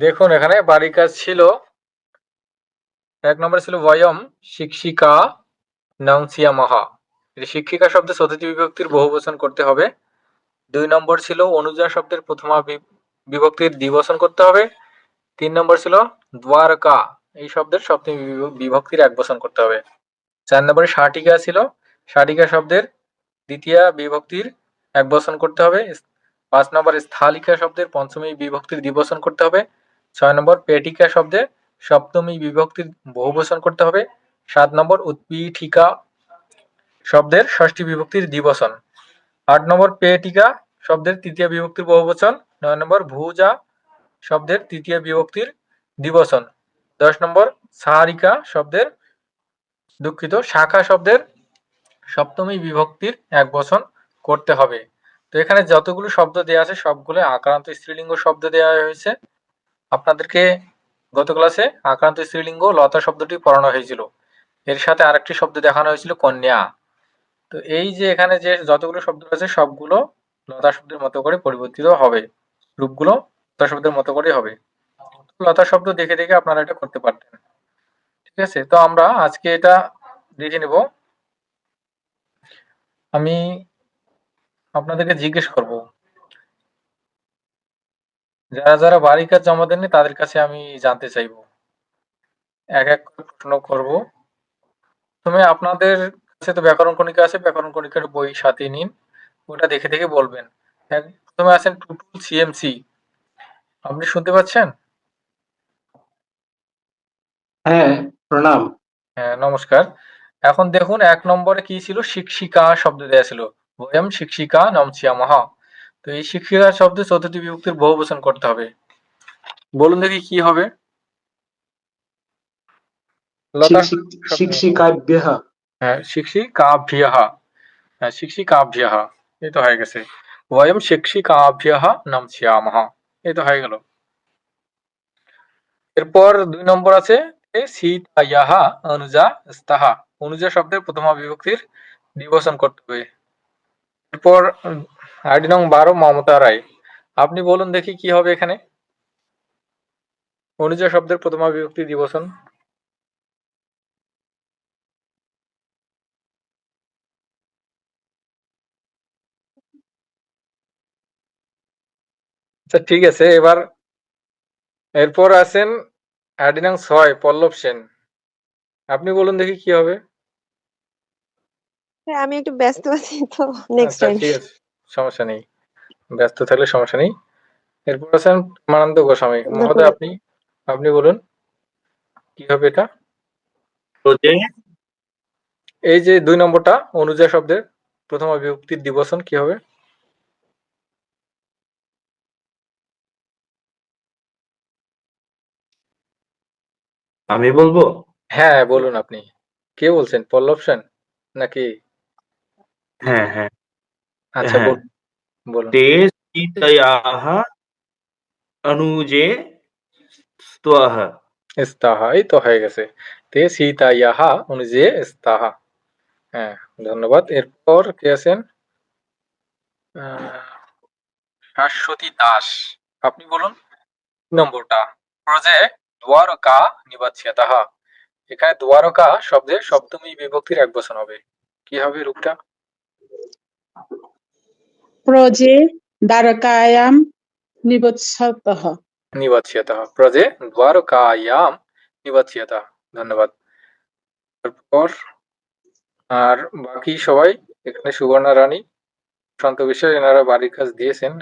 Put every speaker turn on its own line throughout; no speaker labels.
দেখুন এখানে বাড়ির কাজ ছিল, ১ নম্বরে ছিল বয়ম শিক্ষিকা নংসিয়ামহ। শিক্ষিকা শব্দের চতুর্থী বিভক্তির বহুবচন করতে হবে। ২ নম্বর ছিল অনুজা শব্দের প্রথমা বিভক্তির দ্বিবচন করতে হবে। ৩ নম্বর ছিল দ্বারকা এই শব্দের সপ্তমী বিভক্তির একবচন করতে হবে। ৪ নম্বরে শাটিকা ছিল, শাটিকা শব্দের দ্বিতীয়া বিভক্তির একবচন করতে হবে। ৫ নম্বর স্থলিকা শব্দের পঞ্চমী বিভক্তির দ্বিবচন করতে হবে। ৬ নম্বর পেটিকা শব্দের সপ্তমী বিভক্তির বহুবচন করতে হবে। ৭ নম্বর উৎপীঠিকা শব্দের ষষ্ঠী বিভক্তির দ্বিবচন। ৮ নম্বর পেটিকা শব্দের তৃতীয় বিভক্তির বহুবচন। ৯ নম্বর ভুজা শব্দের তৃতীয় বিভক্তির দ্বিবচন। ১০ নম্বর সাহারিকা শব্দের শাখা শব্দের সপ্তমী বিভক্তির একবচন করতে হবে। তো এখানে যতগুলো শব্দ দেওয়া আছে সবগুলো আক্রান্ত স্ত্রীলিঙ্গ শব্দ দেওয়া হয়েছে। আপনাদেরকে গত ক্লাসে আক্রান্ত স্ত্রীলিঙ্গ লতা শব্দটি পড়ানো হয়েছিল, এর সাথে আরেকটি শব্দ দেখানো হয়েছিল কন্যা। তো এই যে এখানে যে যতগুলো শব্দ আছে সবগুলো লতা শব্দের মতো করে পরিবর্তিত হবে, রূপগুলো লতা শব্দের মতো করে হবে। লতা শব্দ দেখে দেখে আপনারা এটা করতে পারতেন। ঠিক আছে, তো আমরা আজকে এটা দেখে নেব। আমি আপনাদেরকে জিজ্ঞেস করব, যারা যারা বাড়ির কাজ জমা দেননি তাদের কাছে আমি জানতে চাইবো, এক এক করে প্রশ্ন করব। তুমি আপনাদের কাছে তো ব্যাকরণ কণিকা আছে, ব্যাকরণ কণিকার বই সাথে নিন, ওটা দেখে দেখে বলবেন। প্রথমে আছেন টুটুল সিএমসি, আপনি শুনতে পাচ্ছেন?
হ্যাঁ, প্রণাম।
হ্যাঁ, নমস্কার। এখন দেখুন ১ নম্বরে কি ছিল, শিক্ষিকা শব্দ দেয়া ছিল, বয়ম শিক্ষিকা নমস্যামহ। তো এই শিক্ষিকা শব্দে চতুর্থী বিভক্তির বহুবচন করতে হবে। বলুন দেখি কি হবে? লতা শব্দ।
শিক্ষিকাভ্যः।
হ্যাঁ, শিক্ষিকাভ্যः। হ্যাঁ, শিক্ষিকাভ্যः, এই তো হয়ে গেছে। বয়ম শিক্ষিকাভ্যः নমস্যামহ, এই তো হয়ে গেল। এরপর ২ নম্বর আছে সীতায়াঃ অনুজা স্তাঃ। অনুজা শব্দের প্রথমা বিভক্তির দ্বিবচন করতে হবে। এরপর আইডি নং ১২ মমতা রায়, আপনি বলুন দেখি কি হবে এখানে? অনুজা শব্দের প্রথমা বিভক্তি দ্বিবচন। আচ্ছা ঠিক আছে, এরপর আছেন আইডি নং ৬ পল্লব সেন, আপনি বলুন দেখি কি হবে?
হ্যাঁ, আমি একটু ব্যস্ত আছি তো নেক্সট
আচ্ছা
টাইম।
ঠিক আছে, সমস্যা নেই, ব্যস্ত থাকলে সমস্যা নেই। এরপর আছেন প্রেমানন্দ গোস্বামী মহোদয়, আপনি আপনি বলুন কি হবে এটা? এই যে ২ নম্বরটা অনুজা শব্দের প্রথমা বিভক্তির দ্বিবচন কি হবে?
আমি বলবো?
হ্যাঁ বলুন আপনি। কে বলছেন, পল্লব সেন নাকি?
হ্যাঁ, হ্যাঁ,
আচ্ছা
হ্যাঁ।
বলুন, বলুন।
তে সীতায়াः অনুজে স্তঃ।
ইস্তাহা, এই তো হয়ে গেছে। তে সীতায়াহ অনুজে ইস্তাহা। হ্যাঁ, ধন্যবাদ। এরপর কে আছেন? শাশ্বতী দাস, আপনি বলুন নম্বরটা। প্রজে দ্বারকা নিবাচ্যতঃ, এখানে দ্বারকা শব্দের সপ্তমী বিভক্তির একবচন হবে, কি হবে রূপটা?
প্রজে দ্বারকায়াম নিবৎসতঃ।
নিবাচ্যতঃ, প্রজে দ্বারকায়াম নিবাচ্যতঃ, ধন্যবাদ। তারপর আর বাকি সবাই, এখানে সুবর্ণা রানী, শান্ত বিশ্বাস, এনারা বাড়ির কাজ দিয়েছেন,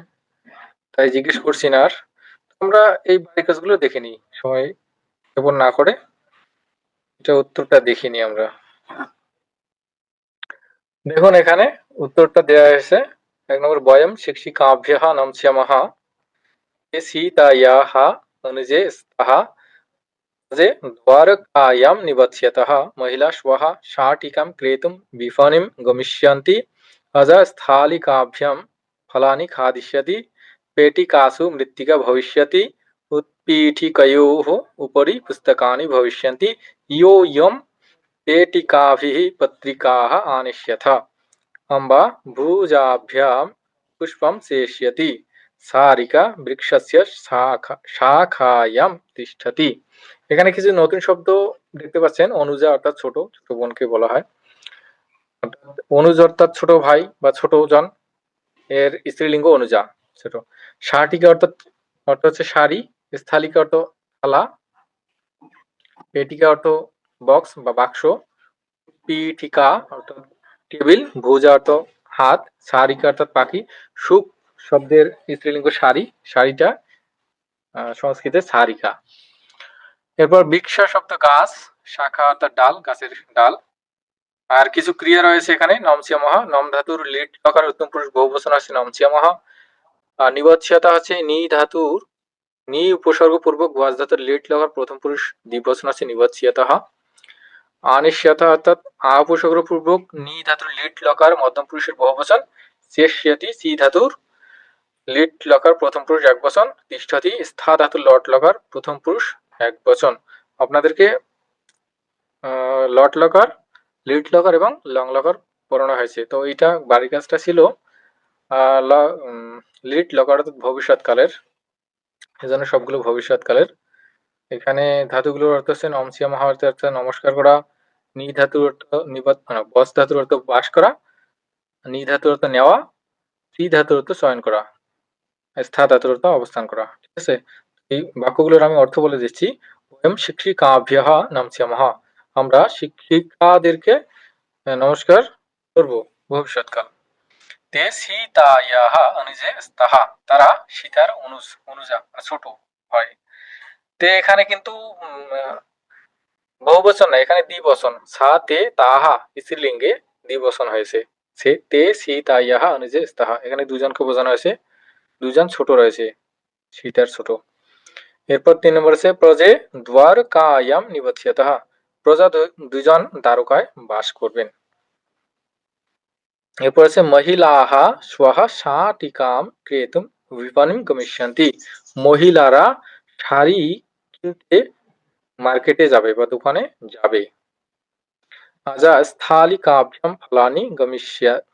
তাই জিজ্ঞেস করছি না আর। আমরা এই বাড়ির কাজগুলো দেখে নিই, সময় যাপন না করে এটা উত্তরটা দেখে নিই আমরা। দেখুন এখানে উত্তরটা দেওয়া হয়েছে। ১ নম্বর বয়ম শিক্ষিকাভ্যঃ নমস্যামः সীতায়াः অনুজে স্তঃ যে দ্বারকায়াম নিবচ্যতঃ মহিলা শ্বः শাটিকাं ক্রেতুं বিপণিं গমিष्यन्ति अज स्थालिकाभ्यां फलानि खादिष्यति पेटिकासु मृत्तिका भविष्यति उत्पीठिकयोः उपरि पुस्तकानि भविष्यन्ति योऽयं पेटिकाभिः पत्रिकाः आनेष्यथ अम्बा भुजाभ्यां पुष्पं सेष्यति সারিকা বৃক্ষস্য শাখায়াম তিষ্ঠতি। এখানে কিছু নতুন শব্দ দেখতে পাচ্ছেন। অনুজা অর্থাৎ ছোট, ছোট বোনকে বলা হয়। অর্থাৎ অনুজ অর্থাৎ ছোট ভাই বা ছোট জন, এর স্ত্রীলিঙ্গ অনুজা, ছোট। শাটিকা অর্থাৎ অর্থ হচ্ছে শাড়ি, স্থলিকা অর্থ থালা, পেটিকা অর্থ বক্স বা বাক্স, পীঠিকা অর্থাৎ টেবিল, ভুজা অর্থ হাত, সারিকা অর্থাৎ পাখি, সুখ শব্দের স্ত্রীলিঙ্গ শাড়ি, শাড়িটা সংস্কৃতে সারিকা। এরপর বৃক্ষা শব্দ গাছ, শাখা অর্থাৎ ডাল, গাছের ডাল। আর কিছু ক্রিয়া রয়েছে এখানে। নমস্যামহ, নম ধাতুর লিট লকার উত্তম পুরুষ বহুবচন আছে নমস্যামহ। আর নিবচ্ছয়তা হচ্ছে নি ধাতুর নি উপসর্গ পূর্বক ওয়াজ ধাতুর লিট লকার প্রথম পুরুষ দ্বিবচন আছে নিবচ্ছয়তা। অনিশ্চয়তা অর্থাৎ আ উপসর্গ পূর্বক নি ধাতুর লিট লকার মধ্যম পুরুষের বহুবচন চেষ্যতি, সি ধাতুর লিট লকার প্রথম পুরুষ একবচন, তিষ্ঠতি স্থা ধাতুর লট লকার প্রথম পুরুষ একবচন। আপনাদেরকে লট লকার, লিট লকার এবং লং লকার পড়ানো হয়েছে। তো এইটা বাড়ির কাজটা ছিল লিট লকার অর্থাৎ ভবিষ্যৎকালের, এজন্য সবগুলো ভবিষ্যৎকালের। এখানে ধাতুগুলোর অর্থ হচ্ছে নমস্যা মহা অর্থ নমস্কার করা, নি ধাতুর অর্থ বস ধাতুর অর্থ বাস করা, নি ধাতুর অর্থ নেওয়া, ত্রি ধাতুর অর্থ চয়ন করা, স্থা ধাতুর অর্থ অবস্থান করা। ঠিক আছে, এই বাক্যগুলোর আমি অর্থ বলে দিচ্ছি। ওয়ম শিক্ষিকাভ্যঃ নমস্যামঃ, আমরা শিক্ষিকাদেরকে নমস্কার করব ভবিষ্যৎকাল। তে সীতায়াহ অনুজে স্তঃ, তারা সীতার অনুজা ছোট হয়। তে এখানে কিন্তু বহুবচন না, এখানে দ্বিবচন। সা তে তাহা স্ত্রীলিঙ্গে দ্বিবচন হয়েছে। সে তে সীতায়াহ অনুজে স্তঃ, এখানে দুজনকে বোঝানো হয়েছে, দুজন ছোট রয়েছে, সীতার ছোট। এরপর 3 নম্বর আছে প্রজে দ্বারকায়াম নিবধ্যতঃ, প্রজা দুজন দ্বারকায় বাস করবেন। এরপর আছে মহিলাহ স্বহ শাটিকাম ক্রেতুম বিপণিম গমিষ্যন্তি, মহিলারা শাড়ি কিনতে মার্কেটে যাবে বা দোকানে যাবে। আজা স্থলিকাভ্যাম ফলানি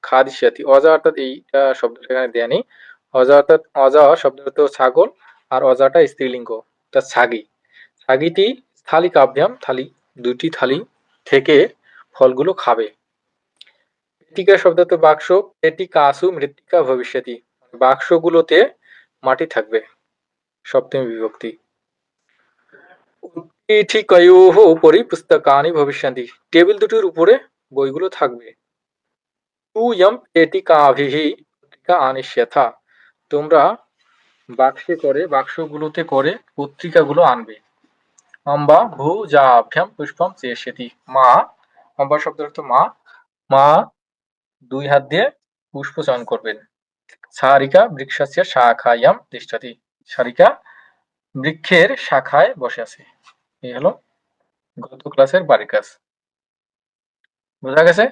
খাদিষ্যতি, অজা অর্থাৎ এইটা শব্দটা এখানে দেয়া নেই। অজা অর্থাৎ অজা শব্দের অর্থ ছাগল, আর অজাটা স্ত্রীলিঙ্গ অর্থাৎ ছাগি। ছাগিটি স্থলিকাভ্যাম থালি, দুটি থালি থেকে ফলগুলো খাবে। পেটিকা শব্দত বাক্স, পেটিকাসু মৃত্তিকা ভবিষ্যতি, বাক্সগুলোতে মাটি থাকবে, সপ্তমী বিভক্তি। উৎপীঠিকয়োঃ উপরি পুস্তকানি ভবিষ্যন্তি, টেবিল দুটির উপরে বইগুলো থাকবে। তুয়ম পেটিকাভিঃ পত্রিকা আনিষ্যথা, তোমরা বাক্সগুলোতে করে পত্রিকাগুলো আনবে। অম্বা ভুজাভ্যাম পুষ্পম চেষ্যতি, মা, অম্বা শব্দের অর্থ মা, মা দুই হাত দিয়ে পুষ্প চয়ন করবেন। সারিকা বৃক্ষস্য শাখায়াম তিষ্ঠতি, সারিকা বৃক্ষের শাখায় বসে আছে। এই হলো গত ক্লাসের বাড়ির কাজ। বোঝা গেছে?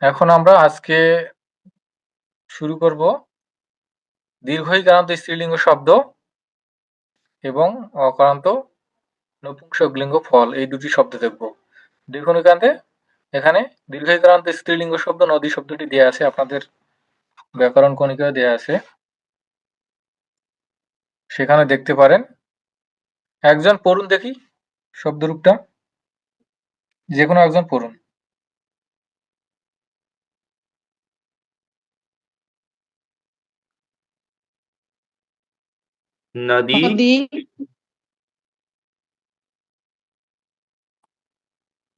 এখন আমরা আজকে শুরু করব দীর্ঘইকারান্ত স্ত্রীলিঙ্গ শব্দ এবং অকারান্ত নপুংসকলিঙ্গ ফল, এই দুটি শব্দ দেখব। দীর্ঘইকারান্তে এখানে দীর্ঘইকারান্ত স্ত্রীলিঙ্গ শব্দ নদী শব্দটি দেয়া আছে, আপনাদের ব্যাকরণ কণিকায় দেয়া আছে, সেখানে দেখতে পারেন। একজন পড়ুন দেখি শব্দরূপটা, যে কোনো একজন পড়ুন।
নদী,
নদী,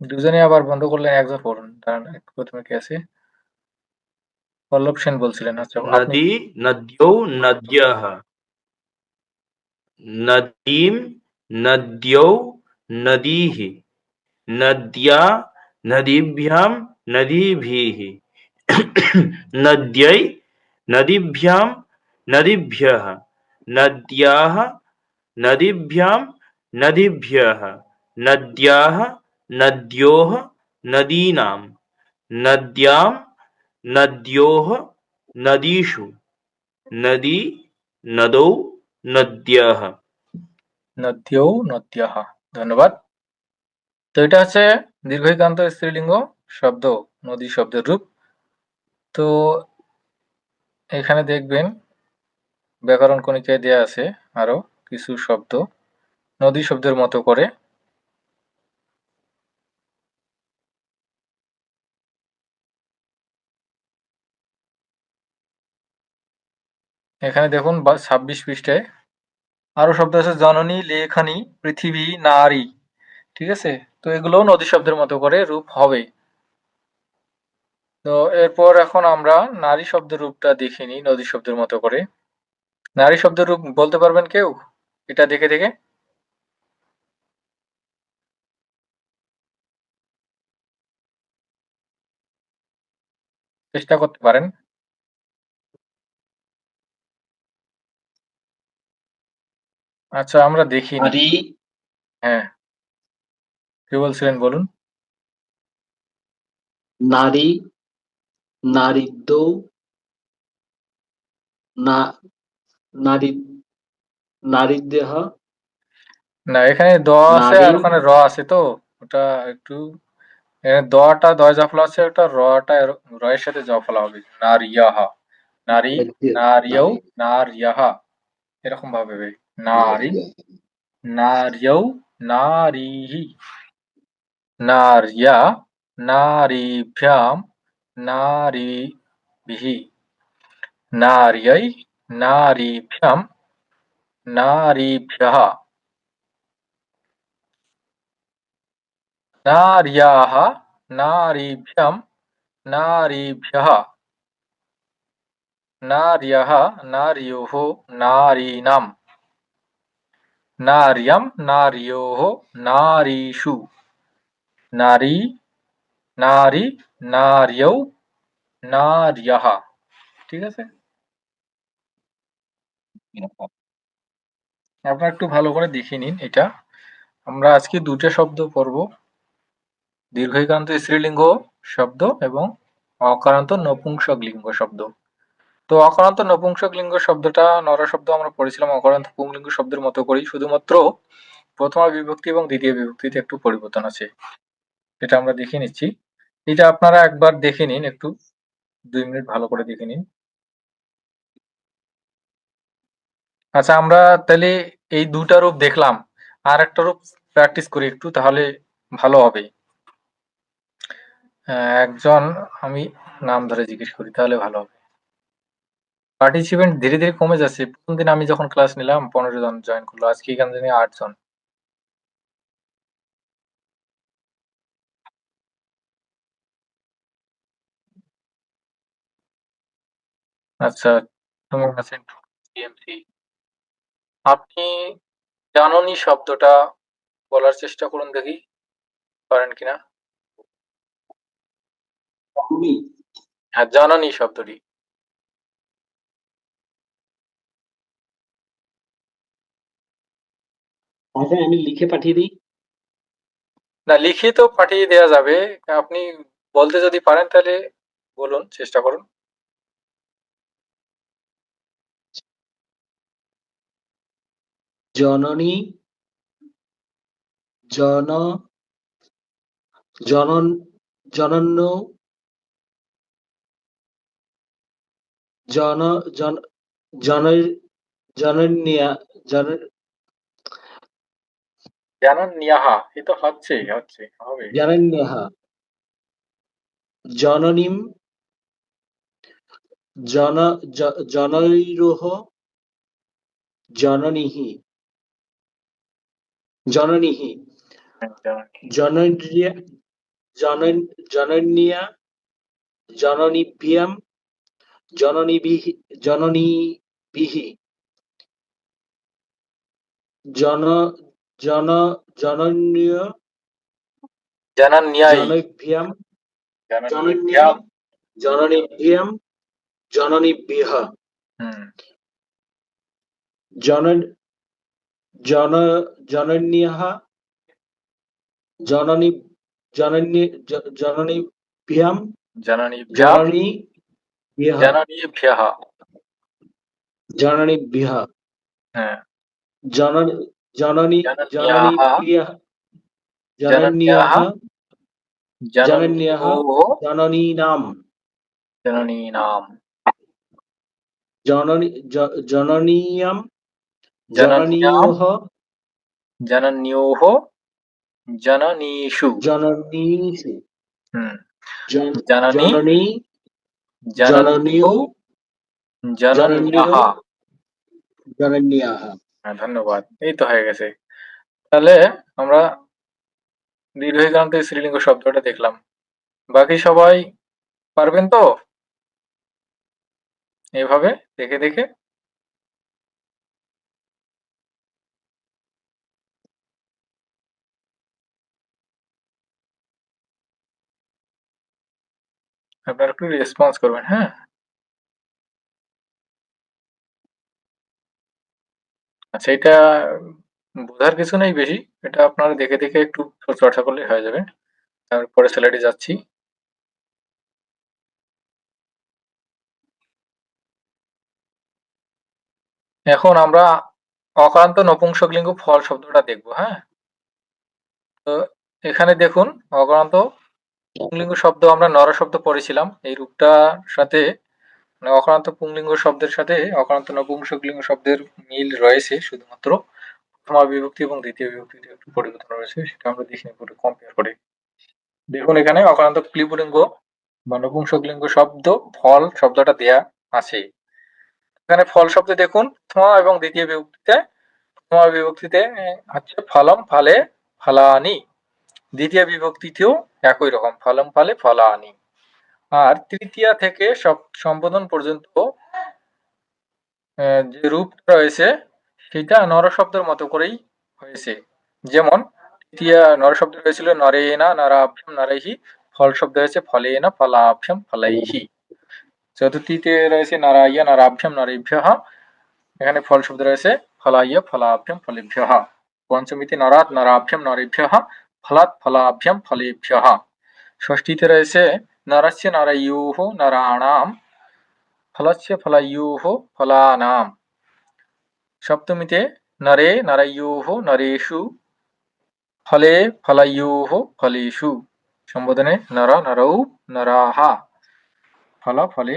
দুজনে আবার বন্ধ করলেন, একজন পড়ুন। দাঁড়ান, প্রথমে কে আছে? পল্লব সেন বলছিলেন। আচ্ছা, আপনি।
নদী, নদ্যৌ নদ্যঃ, নদীম নদ্যৌ নদীঃ, নদ্যা নদীভ্যাম নদীভিঃ, নদ্यै নদীভ্যাম নদীভ্যঃ, নদ্যাঃ নদীভ্যাম নদীভ্যঃ, নদ্যাঃ নদ্যোঃ নদীনাম, নদ্যাম নদ্যোঃ নদীষু, নদী নদৌ নদ্যঃ।
নদ্যৌ নদ্যাঃ, ধন্যবাদ। তো এটা হচ্ছে দীর্ঘইকারান্ত স্ত্রীলিঙ্গ শব্দ, নদী শব্দের রূপ। তো এখানে দেখবেন ব্যাকরণ কণিকায় দেয়া আছে আরো কিছু শব্দ নদী শব্দের মতো করে। এখানে দেখুন ২৬ পৃষ্ঠায় আরো শব্দ আছে জননী, লেখনী, পৃথিবী, নারী। ঠিক আছে? তো এগুলোও নদী শব্দের মতো করে রূপ হবে। তো এরপর এখন আমরা নারী শব্দের রূপটা দেখে নিই নদী শব্দের মতো করে। নারী শব্দের রূপ বলতে পারবেন কেউ? এটা দেখে দেখে চেষ্টা করতে পারেন। আচ্ছা আমরা দেখি নি।
নারী,
হ্যাঁ, কি বলছিলেন বলুন?
নারী, নারীদ্য, না নারী, নারীদেহ,
না, এখানে দ আছে
নারী,
আর ওখানে র আছে তো ওটা একটু দটা দয় জফলা আছে, ওটা রটা র এর সাথে জফলা হবে। নারিয়াহা, নারী, নারিয়ৌ,
নারী,
নারিয়াহা, এরকম ভাবে হবে। নারী,
নারী,
নারিয়ৌ, নারীহি, নার্যা, নারীভ্যাম, নারীভিঃ, নার্যৈ, নারীভ্যাম, নারীভ্যः, নার্যাः, নারীভ্যাম, নারীভ্যः, নার্যः, নার্যোः, নারীণাম, নার্যাম, নার্যোः, নারীষু, নারী, নারী, নার্যৌ, নার্যः। ঠিক আছে? আপনারা একটু ভালো করে দেখে নিন এটা। আমরা আজকে ২ টা শব্দ পড়ব। দীর্ঘইকারান্ত স্ত্রীলিঙ্গ শব্দ এবং অকারান্ত নপুংসকলিঙ্গ শব্দ। তো অকারান্ত নপুংসকলিঙ্গ শব্দটা নর শব্দ আমরা পড়েছিলাম অকারান্ত পুংলিঙ্গ শব্দের মতো করেই, শুধুমাত্র প্রথমা বিভক্তি এবং দ্বিতীয় বিভক্তিতে একটু পরিবর্তন আছে। এটা আমরা দেখে নিচ্ছি। এটা আপনারা একবার দেখে নিন, একটু ২ মিনিট ভালো করে দেখে নিন। আচ্ছা আমরা তাহলে এই ২ টা রূপ দেখলাম। আরেকটা রূপ প্র্যাকটিস করি একটু, তাহলে ভালো হবে। একজন আমি নাম ধরে জিজ্ঞেস করি, তাহলে ভালো হবে। পার্টিসিপেন্ট ধীরে ধীরে কমে যাচ্ছে। প্রথম দিন আমি যখন ক্লাস নিলাম ১৫ জন জয়েন করলো, আজকে এখানে জানি ৮ জন। আচ্ছা, তুমি আছেন টিএমসি। আপনি জাননী শব্দটা বলার চেষ্টা করুন দেখি, পারেন কিনা।
জননী,
হ্যাঁ, জাননী শব্দটি।
আচ্ছা আমি লিখে পাঠিয়ে দিই।
না, লিখিত পাঠিয়ে দেয়া যাবে। আপনি বলতে যদি পারেন তাহলে বলুন, চেষ্টা করুন।
জননী, জন, জনন, জনন্য, জন, জন, জনের, জনন্যা, জন,
জানন্যাহা, এ তো হচ্ছে হবে।
জনন্যः, জননীম, জন, জনৈরোহ, জননীः, জননীः,
জাননী।
জনন্যা, জনন্যা, জননীভ্যাম, জননীভিः, জননীভিः, জন, জন, জনন্য,
জানান্যায়,
জনভ্যাম, জনন্যায়,
জানান্যাভ্যাম।
জননীভ্যাম, জননীভ্যः,
হুম,
জন, জন, জনন্যः, জননী, জননী, জননীভ্যাম,
জানানিভ্যাম,
জননীভ্যः,
জানানিভ্যः।
জননীভ্যः,
হ্যাঁ,
জন, জননী,
জানন্যাহা,
জননীভ্যः, জনন্যাः,
জানন্যাহা,
জনন্যাः,
জানন্যোঃ,
জননীনাম,
জননীনাম
জননীয়াম
জনন্যাম
জননীয়ः
জনন্যোঃ জননীষু
জননীষু
হুম
জননী
জননী
জননীয়
জনন্যৌ জনন্যাহ।
জনন্যাহ।
হ্যাঁ, ধন্যবাদ। এই তো হয়ে গেছে। তাহলে আমরা দীর্ঘিকারান্ত স্ত্রীলিঙ্গ শব্দটা দেখলাম। বাকি সবাই পারবেন তো এভাবে দেখে দেখে? আপনারা একটু রেসপন্স করবেন, হ্যাঁ? আচ্ছা, এটা বোঝার কিছু নেই বেশি। এটা আপনারা দেখে দেখে একটু চর্চা করলে হয়ে যাবে। তারপরে স্লাইডে যাচ্ছি। এখন আমরা অকারান্ত নপুংসকলিঙ্গ ফল শব্দটা দেখব, হ্যাঁ? তো এখানে দেখুন, অকারান্ত পুংলিঙ্গ শব্দ আমরা নর শব্দ পড়েছিলাম। এই রূপটার সাথে মানে অকারান্ত পুংলিঙ্গ শব্দের সাথে অকারান্ত নপুংসকলিঙ্গ শব্দের মিল রয়েছে, শুধুমাত্র প্রথমা বিভক্তি এবং দ্বিতীয় বিভক্তিতে একটু পরিবর্তন রয়েছে, সেটা আমরা দেখে নেব কম্পেয়ার করে। দেখুন, এখানে অকারান্ত ক্লিপুলিঙ্গ বা নপুংসকলিঙ্গ শব্দ ফল শব্দটা দেয়া আছে। এখানে ফল শব্দে দেখুন প্রথমা এবং দ্বিতীয় বিভক্তিতে, প্রথমা বিভক্তিতে হচ্ছে ফলম ফলে ফলানি, দ্বিতীয় বিভক্তিতেও একই রকম ফলম ফলে ফলানি। আর তৃতীয়া থেকে সম্বোধন পর্যন্ত যে রূপটা রয়েছে সেটা নর শব্দের মতো করেই হয়েছে। যেমন তৃতীয়া নর শব্দ হয়েছিল নরেনা নরাভ্যাম নরৈহি, ফল শব্দ হয়েছে ফলেনা ফলাভ্যাম ফলৈহি। চতুর্থীতে রয়েছে নারাইয়া নারাভ্যাম নরেভ্যঃ, এখানে ফল শব্দ রয়েছে ফলাইয়া ফলাভ্যাম ফলেভ্যঃ। পঞ্চমীতে নরাৎ নরাভ্যাম নরেভ্যঃ, ফলাৎ ফলাভ্যাম ফলেভ্যঃ। ষষ্ঠীতে রয়েছে নরস্য নরয়োঃ নরাণাম, ফলস্য ফলয়োঃ ফলানাম। সপ্তমীতে নরে নরয়োঃ নরেষু, ফলে ফলয়োঃ ফলেষু। সম্বোধনে নর নরৌ নরাঃ, ফল ফলে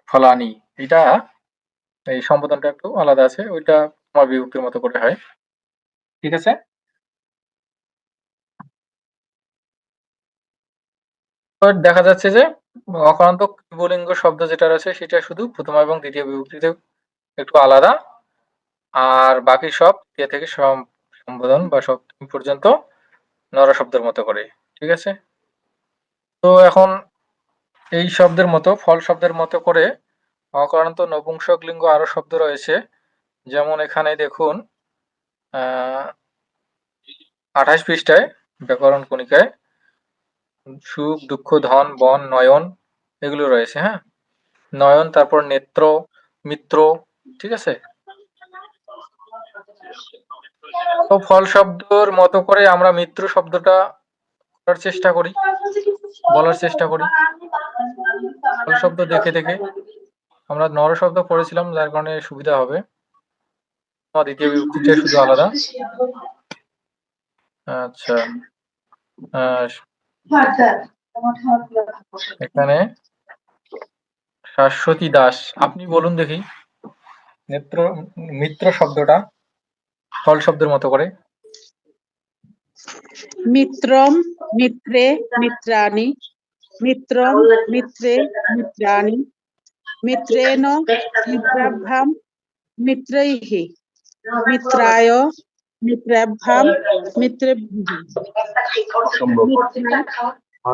ফলানি। এটা এই সম্বোধনটা একটু আলাদা আছে, ওইটা তোমার বিভক্তির মতো করে হয়। ঠিক আছে? দেখা যাচ্ছে যে অকারান্ত ক্লিবলিঙ্গ শব্দ যেটা রয়েছে সেটা শুধু প্রথম এবং দ্বিতীয় বিভক্তিতে একটু আলাদা, আর বাকি সব এ থেকে সম্বোধন বা সপ্তমী পর্যন্ত নর শব্দের মতো করে। ঠিক আছে? তো এখন এই শব্দের মতো ফল শব্দের মতো করে অকারান্ত নপুংসকলিঙ্গ আরো শব্দ রয়েছে। যেমন এখানে দেখুন 28 পৃষ্ঠায় ব্যাকরণ কণিকায় সুখ দুঃখ ধন বন নয়ন এগুলো রয়েছে, হ্যাঁ? নয়ন, তারপর নেত্র, মিত্র। ঠিক আছে? তো ফল শব্দর মতো করে আমরা মিত্র শব্দটা করার চেষ্টা করি, বলার চেষ্টা করি ফল শব্দ দেখে দেখে। আমরা নর শব্দ পড়েছিলাম যার কারণে সুবিধা হবে। দ্বিতীয় বিভক্তিটা শুধু আলাদা। আচ্ছা, এখানে শাশ্বতী দাস, আপনি বলুন দেখি মিত্র শব্দটা ফল শব্দের মতো করে।
মিত্রম মিত্রে মিত্রাণি, মিত্রম মিত্রে মিত্রাণি, মিত্রেণ মিত্রাভ্যাম মিত্রৈঃ, মিত্রায় মিত্রাভ্যাম মিত্রেভ্যঃ,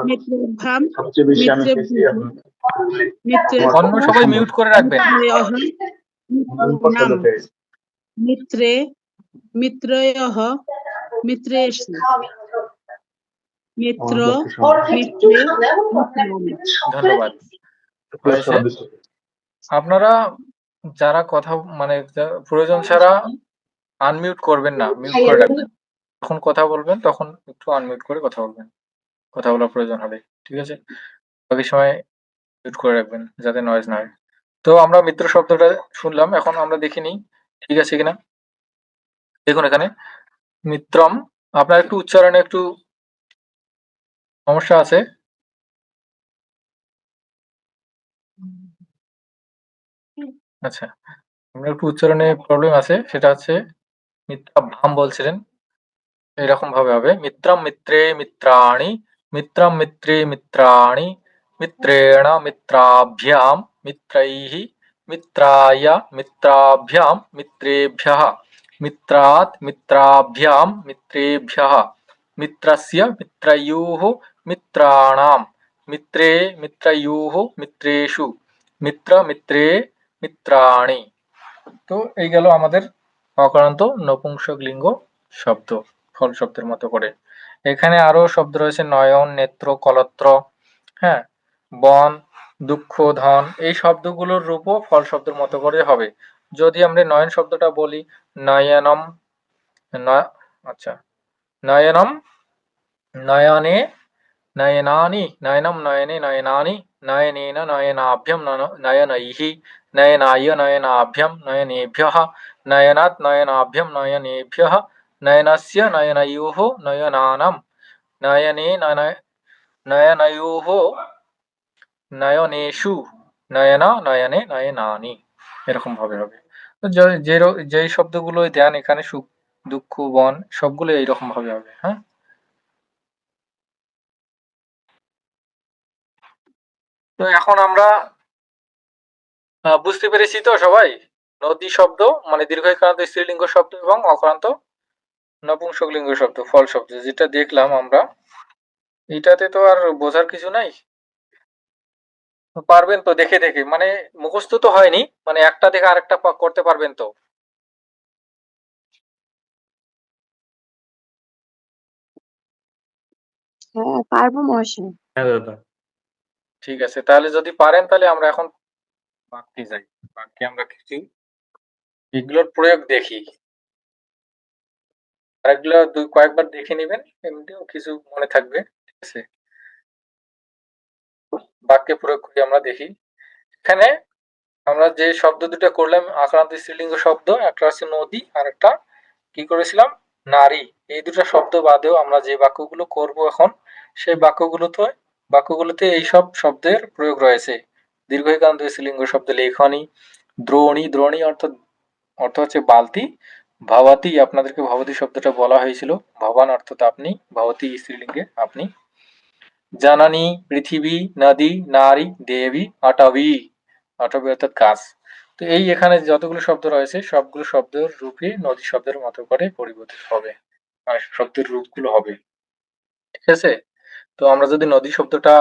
মিত্রাভ্যাম মিত্রেভ্যঃ,
অন্য সবাই মিউট করে রাখবেন।
মিত্রাণাম মিত্রে মিত্রয়ঃ মিত্রেষু, মিত্র মিত্রে মিত্রাণি।
ধন্যবাদ। হয়েছে। আপনারা যারা কথা মানে প্রয়োজন ছাড়া আনমিউট করবেন না, মিউট করে রাখবেন। যখন কথা বলবেন তখন একটু আনমিউট করে কথা বলবেন, কথা বলার প্রয়োজন হলে। ঠিক আছে? বাকি সময় মিউট করে রাখবেন যাতে নয়েজ না হয়। তো আমরা মিত্র শব্দটা শুনলাম, এখন আমরা দেখে নিই ঠিক আছে কিনা। দেখুন এখানে মিত্রম, আপনার একটু উচ্চারণে একটু সমস্যা আছে। আচ্ছা, আপনার একটু উচ্চারণে প্রবলেম আছে, সেটা হচ্ছে মিত্রাভ্যাম বলছিলেন, এরকম ভাবে হবে মিত্রম মিত্রে মিত্রাণি, মিত্রম মিত্রে মিত্রাণি, মিত্রেণ মিত্রাভ্যাম, মিত্রৈঃ মিত্রায় মিত্রাভ্যাম, মিত্রেভ্যঃ মিত্রাৎ মিত্রাভ্যাম, মিত্রেভ্যঃ মিত্রস্য মিত্রয়োঃ মিত্রাণাম, মিত্রে মিত্রয়োঃ মিত্রেষু, মিত্র মিত্রে মিত্রাণি। তো এই গেল আমাদের অকারান্ত নপুংসকলিঙ্গ শব্দ, ফল শব্দের মতো করে। এখানে আরো শব্দ রয়েছে নয়ন, নেত্র, কলত্র, হ্যাঁ, বন, দুঃখ, ধন, এই শব্দগুলোর রূপও ফল শব্দের মতো করে হবে। যদি আমরা নয়ন শব্দটা বলি নয়নম, আচ্ছা, নয়নম নয়নে নয়নানি, নয়নম নয়নে নয়নানি, নয়নেন নয়নাভ্যম নয়নৈঃ, নয়নায় নয়নাভ্যম নয়নেভ্যঃ, নয়নাৎ নয়নাভ্যম নয়নেভ্যঃ, নয়নস্য নয়নয়োঃ নয়নানাম, নয়নে নয়নয়োঃ নয়নেষু, নয়ন নয়নে নয়নানি, এরকম ভাবে হবে। তো যেই শব্দগুলো দেন এখানে, সুখ, দুঃখ, বন, সবগুলো এইরকম ভাবে হবে। হ্যাঁ, তো এখন আমরা বুঝতে পেরেছি তো সবাই, নদী শব্দ মানে দীর্ঘইকারান্ত স্ত্রীলিঙ্গ শব্দ এবং অকারান্ত নপুংসকলিঙ্গ শব্দ, ফল শব্দ যেটা দেখলাম আমরা, এটাতে তো আর বোঝার কিছু নাই। পারবেন তো দেখে দেখে, মানে মুখস্থ তো হয়নি, মানে একটা দেখে আরেকটা করতে পারবেন তো?
হ্যাঁ, পারবো মহাশয়।
হ্যাঁ দাদা।
ঠিক আছে, তাহলে যদি পারেন তাহলে আমরা এখন বাক্যে যাই। বাক্যে আমরা কিছু এগুলোর প্রয়োগ দেখি, আর এগুলো কয়েকবার দেখে নেবেন, এমনিতেও কিছু মনে থাকবে। ঠিক আছে, বাক্যে প্রয়োগ করি আমরা দেখি। এখানে আমরা যে শব্দ দুটো করলাম আক্রান্ত স্ত্রীলিঙ্গ শব্দ, একটা হচ্ছে নদী আর একটা কি করেছিলাম নারী। এই দুটো শব্দ বাদেও আমরা যে বাক্যগুলো করব এখন, সেই বাক্যগুলোতে এই সব শব্দের প্রয়োগ রয়েছে। দীর্ঘইকারান্ত স্ত্রীলিঙ্গ শব্দ লেখনী, দ্রোণী, দ্রোণী অর্থ হচ্ছে বালতি, ভবতি, আপনাদেরকে ভবতি শব্দটা বলা হয়েছিল, ভবান অর্থাৎ আপনি, ভবতি স্ত্রীলিঙ্গে আপনি, জানানি, পৃথিবী, নদী, নারী, দেবী, অটবী, অটবী অর্থাৎ গাছ। তো এই এখানে যতগুলো শব্দ রয়েছে সবগুলো শব্দের রূপই নদী শব্দের মতো করে পরিবর্তিত হবে, মানে শব্দের রূপগুলো হবে। ঠিক আছে, তো আমরা যদি নদী শব্দটা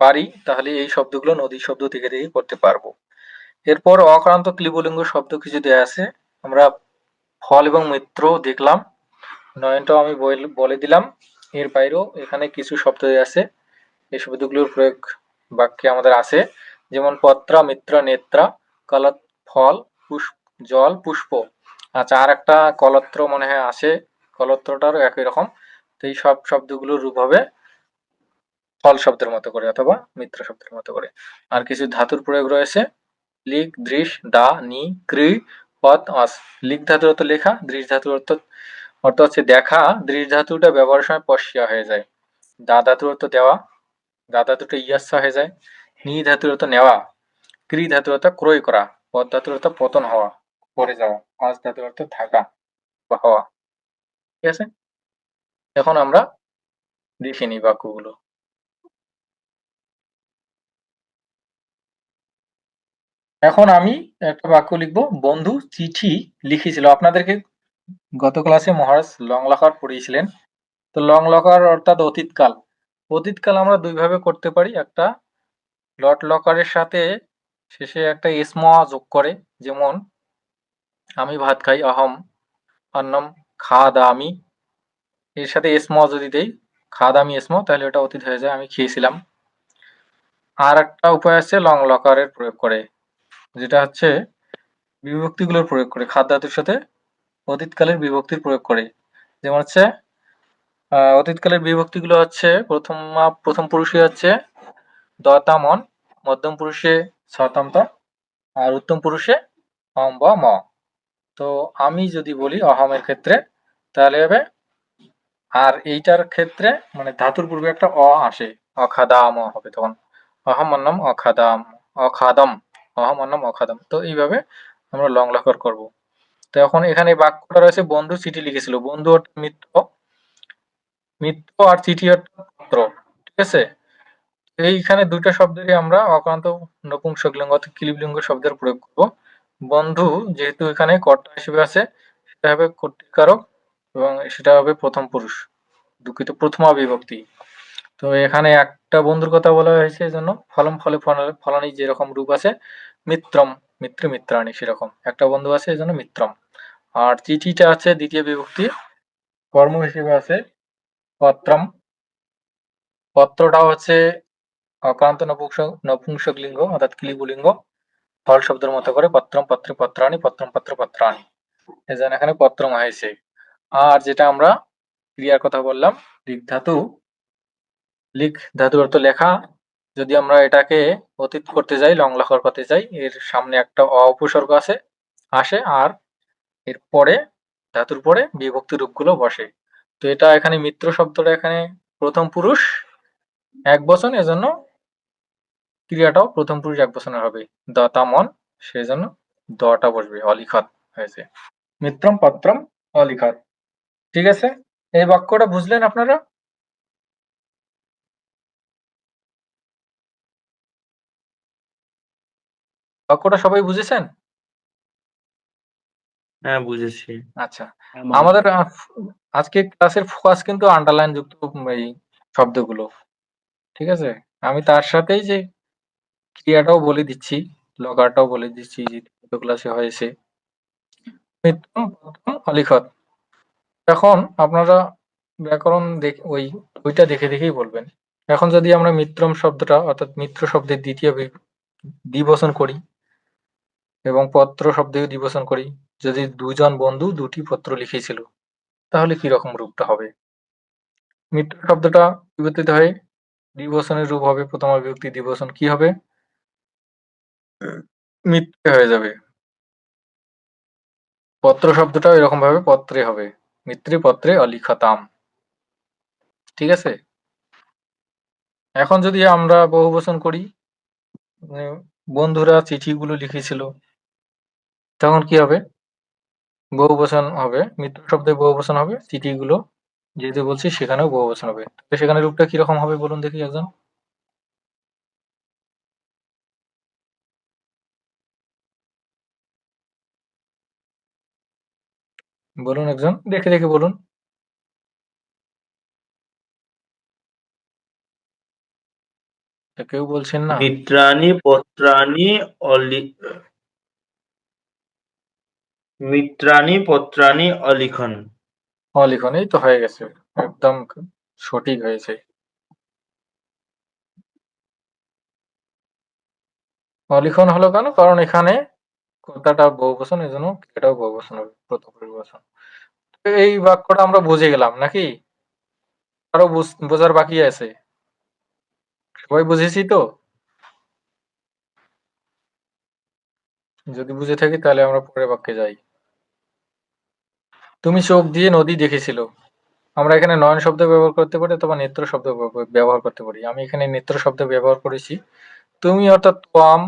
পারি তাহলে এই শব্দগুলো নদী শব্দ থেকে থেকে করতে পারবো। এরপর অক্রান্ত ক্লিবলিঙ্গ শব্দ কিছু দেয়া আছে, আমরা ফল এবং মিত্র দেখলাম, নয়নটাও আমি বলে দিলাম। এর বাইরেও এখানে কিছু শব্দ দেয়া আছে, এই শব্দগুলোর প্রয়োগ বাক্যে আমাদের আছে, যেমন পত্রা, মিত্র, নেত্রা, কলত, ফল, জল, পুষ্প। আচ্ছা, আর একটা কলত্র মনে হয় আসে, কলত্রটারও একই রকম। তো এই সব শব্দগুলোর রূপ হবে ফল শব্দের মতো করে অথবা মিত্র শব্দের মতো করে। আর কিছু ধাতুর প্রয়োগ রয়েছে, লিখ, দৃশ, দা, নি, কৃ, পদ, অস। লিখ ধাতুর অর্থ লেখা, দৃশ ধাতুর অর্থ হচ্ছে দেখা, দৃশ ধাতুটা ব্যবহারের সময় পশ্চিয়া হয়ে যায়। দা ধাতুর অর্থ দেওয়া, দা ধাতুটা ইয়াস্সা হয়ে যায়। নি ধাতুর অর্থ নেওয়া, ক্রি ধাতুর অর্থ ক্রয় করা, পদ ধাতুর অর্থ পতন হওয়া, পড়ে যাওয়া, অস ধাতুর অর্থ থাকা বা হওয়া। ঠিক আছে, এখন আমরা দেখে নিই বাক্যগুলো। এখন আমি একটা বাক্য লিখবো, বন্ধু চিঠি লিখেছিল। আপনাদেরকে গত ক্লাসে মহারাজ লং লকার পড়িয়েছিলেন। তো লং লকার অর্থাৎ অতীতকাল। অতীতকাল আমরা দুই ভাবে করতে পারি, একটা লট লকারের সাথে শেষে একটা স্ম যোগ করে, যেমন আমি ভাত খাই, অহম অন্নম খাদামি, এর সাথে স্ম যদি দেই, খাদামি স্ম, তাহলে ওটা অতীত হয়ে যায়, আমি খেয়েছিলাম। আর একটা উপায় আছে লং লকারের প্রয়োগ করে, যেটা হচ্ছে বিভক্তিগুলোর প্রয়োগ করে, খাদ ধাতুর সাথে অতীতকালের বিভক্তির প্রয়োগ করে। যেমন হচ্ছে অতীতকালের বিভক্তিগুলো হচ্ছে প্রথম পুরুষে হচ্ছে দতামন, মধ্যম পুরুষে সতন্ত, আর উত্তম পুরুষে অম বা ম। তো আমি যদি বলি অহমের ক্ষেত্রে তাহলে হবে, আর এইটার ক্ষেত্রে মানে ধাতুর পূর্বে একটা অ আসে, অখাদাম হবে তখন, অহম অন্নম অখাদাম, অখাদম অহম অন্নম অখাদম। তো এইভাবে আমরা লং লকার করব। তো এখন এখানে বাক্যটা রয়েছে বন্ধু চিঠি লিখেছিল। বন্ধু অর্থাৎ মিত্র, মিত্র আর চিঠি অর্থাৎ পত্র। ঠিক আছে? এইখানে দুইটা শব্দেরই আমরা অকারান্ত নপুংসকলিঙ্গ অর্থাৎ ক্লিবলিঙ্গ শব্দের প্রয়োগ করব। বন্ধু যেহেতু এখানে কর্তা হিসেবে আছে, সেটা হবে কর্তৃকারক এবং সেটা হবে প্রথম পুরুষ, দুঃখিত প্রথমা বিভক্তি। তো এখানে একটা বন্ধুর কথা বলা হয়েছে এজন্য ফলম ফলে ফলানি যেরকম রূপ আছে, মিত্রম মিত্র মিত্রাণী সেরকম একটা বন্ধু আছে এজন্য মিত্রম। আর চিঠিটা আছে দ্বিতীয় বিভক্তি, কর্ম হিসেবে আছে পত্রম। পত্রটা হচ্ছে অক্রান্ত নপুংসক লিঙ্গ অর্থাৎ ক্লিবলিঙ্গ, ফল শব্দের মতো করে পত্রম পত্রে পত্রাণী পত্রম পত্র পত্রাণী, এজন্য এখানে পত্রম হয়েছে। আর যেটা আমরা ক্রিয়ার কথা বললাম, লিখ ধাতু, লিখ ধাতুর অর্থ লেখা। যদি আমরা এটাকে অতীত করতে যাই, লং লকার করতে যাই, এর সামনে একটা উপসর্গ আসে আর এর পরে ধাতুর পরে বিভক্তি রূপগুলো বসে। তো এটা এখানে মিত্র শব্দটা এখানে প্রথম পুরুষ এক বচন, এজন্য ক্রিয়াটাও প্রথম পুরুষ এক বচনের হবে। দতামন, সেজন্য দটা বসবে, অলিখত হয়েছে। মিত্রম পত্রম অলিখত। ঠিক আছে? এই বাক্যটা বুঝলেন আপনারা? বাক্যটা সবাই বুঝেছেন?
হ্যাঁ, বুঝেছি।
আচ্ছা, আমাদের আজকে ক্লাসের ফোকাস কিন্তু আন্ডারলাইন যুক্ত এই শব্দগুলো। ঠিক আছে? আমি তার সাথেই যে ক্রিয়াটাও বলে দিচ্ছি, লগারটাও বলে দিচ্ছি যে গত ক্লাসে হয়েছে। মিত্রম পত্রম অলিখত। এখন আপনারা ব্যাকরণ দেখে ওইটা দেখে দেখেই বলবেন। এখন যদি আমরা মিত্রম শব্দটা অর্থাৎ মিত্র শব্দের দ্বিতীয় দ্বিবচন করি এবং পত্র শব্দেও দ্বিবচন করি, যদি দুজন বন্ধু দুটি পত্র লিখেছিল, তাহলে কি রকম রূপটা হবে? মিত্র শব্দটা বিবর্তিত হয়ে দ্বিবচনের রূপ হবে, প্রথমা বিভক্তি দ্বিবচন কি হবে? মিত্রে হয়ে যাবে। পত্র শব্দটাও এরকম ভাবে পত্রে হবে, মিত্রে পত্রে অলিখতাম। ঠিক আছে? এখন যদি আমরা বহুবচন করি, মানে বন্ধুরা চিঠিগুলো লিখেছিল, তখন কি হবে? বহুবচন হবে, মিত্র শব্দে বহুবচন হবে, চিঠিগুলো যেহেতু বলছি সেখানেও বহুবচন হবে। তো সেখানে রূপটা কিরকম হবে বলুন দেখি একজন? বলুন একজন, দেখে দেখে বলুন। তো কেউ বলছেন না।
মিত্রাণি পত্রাণি মিত্রাণি পত্রাণি অলিখন।
অলিখন, এই তো হয়ে গেছে, একদম সঠিক হয়েছে। অলিখন হলো কেন? কারণ এখানে কথাটা বহুবচন, এজন্য এটাও বহুবচন হবে, প্রথম বহুবচন। তো এই বাক্যটা আমরা বুঝে গেলাম নাকি? আরো বোঝার বাকি আছে? সবাই বুঝেছি তো? যদি বুঝে থাকি তাহলে আমরা পরের বাক্যে যাই। তুমি চোখ দিয়ে নদী দেখেছিল। আমরা এখানে নয়ন শব্দ ব্যবহার করতে পারি অথবা নেত্র শব্দ ব্যবহার করতে পারি। আমি এখানে নেত্র শব্দ ব্যবহার করেছি। তুমি অর্থাৎ তোয়াম,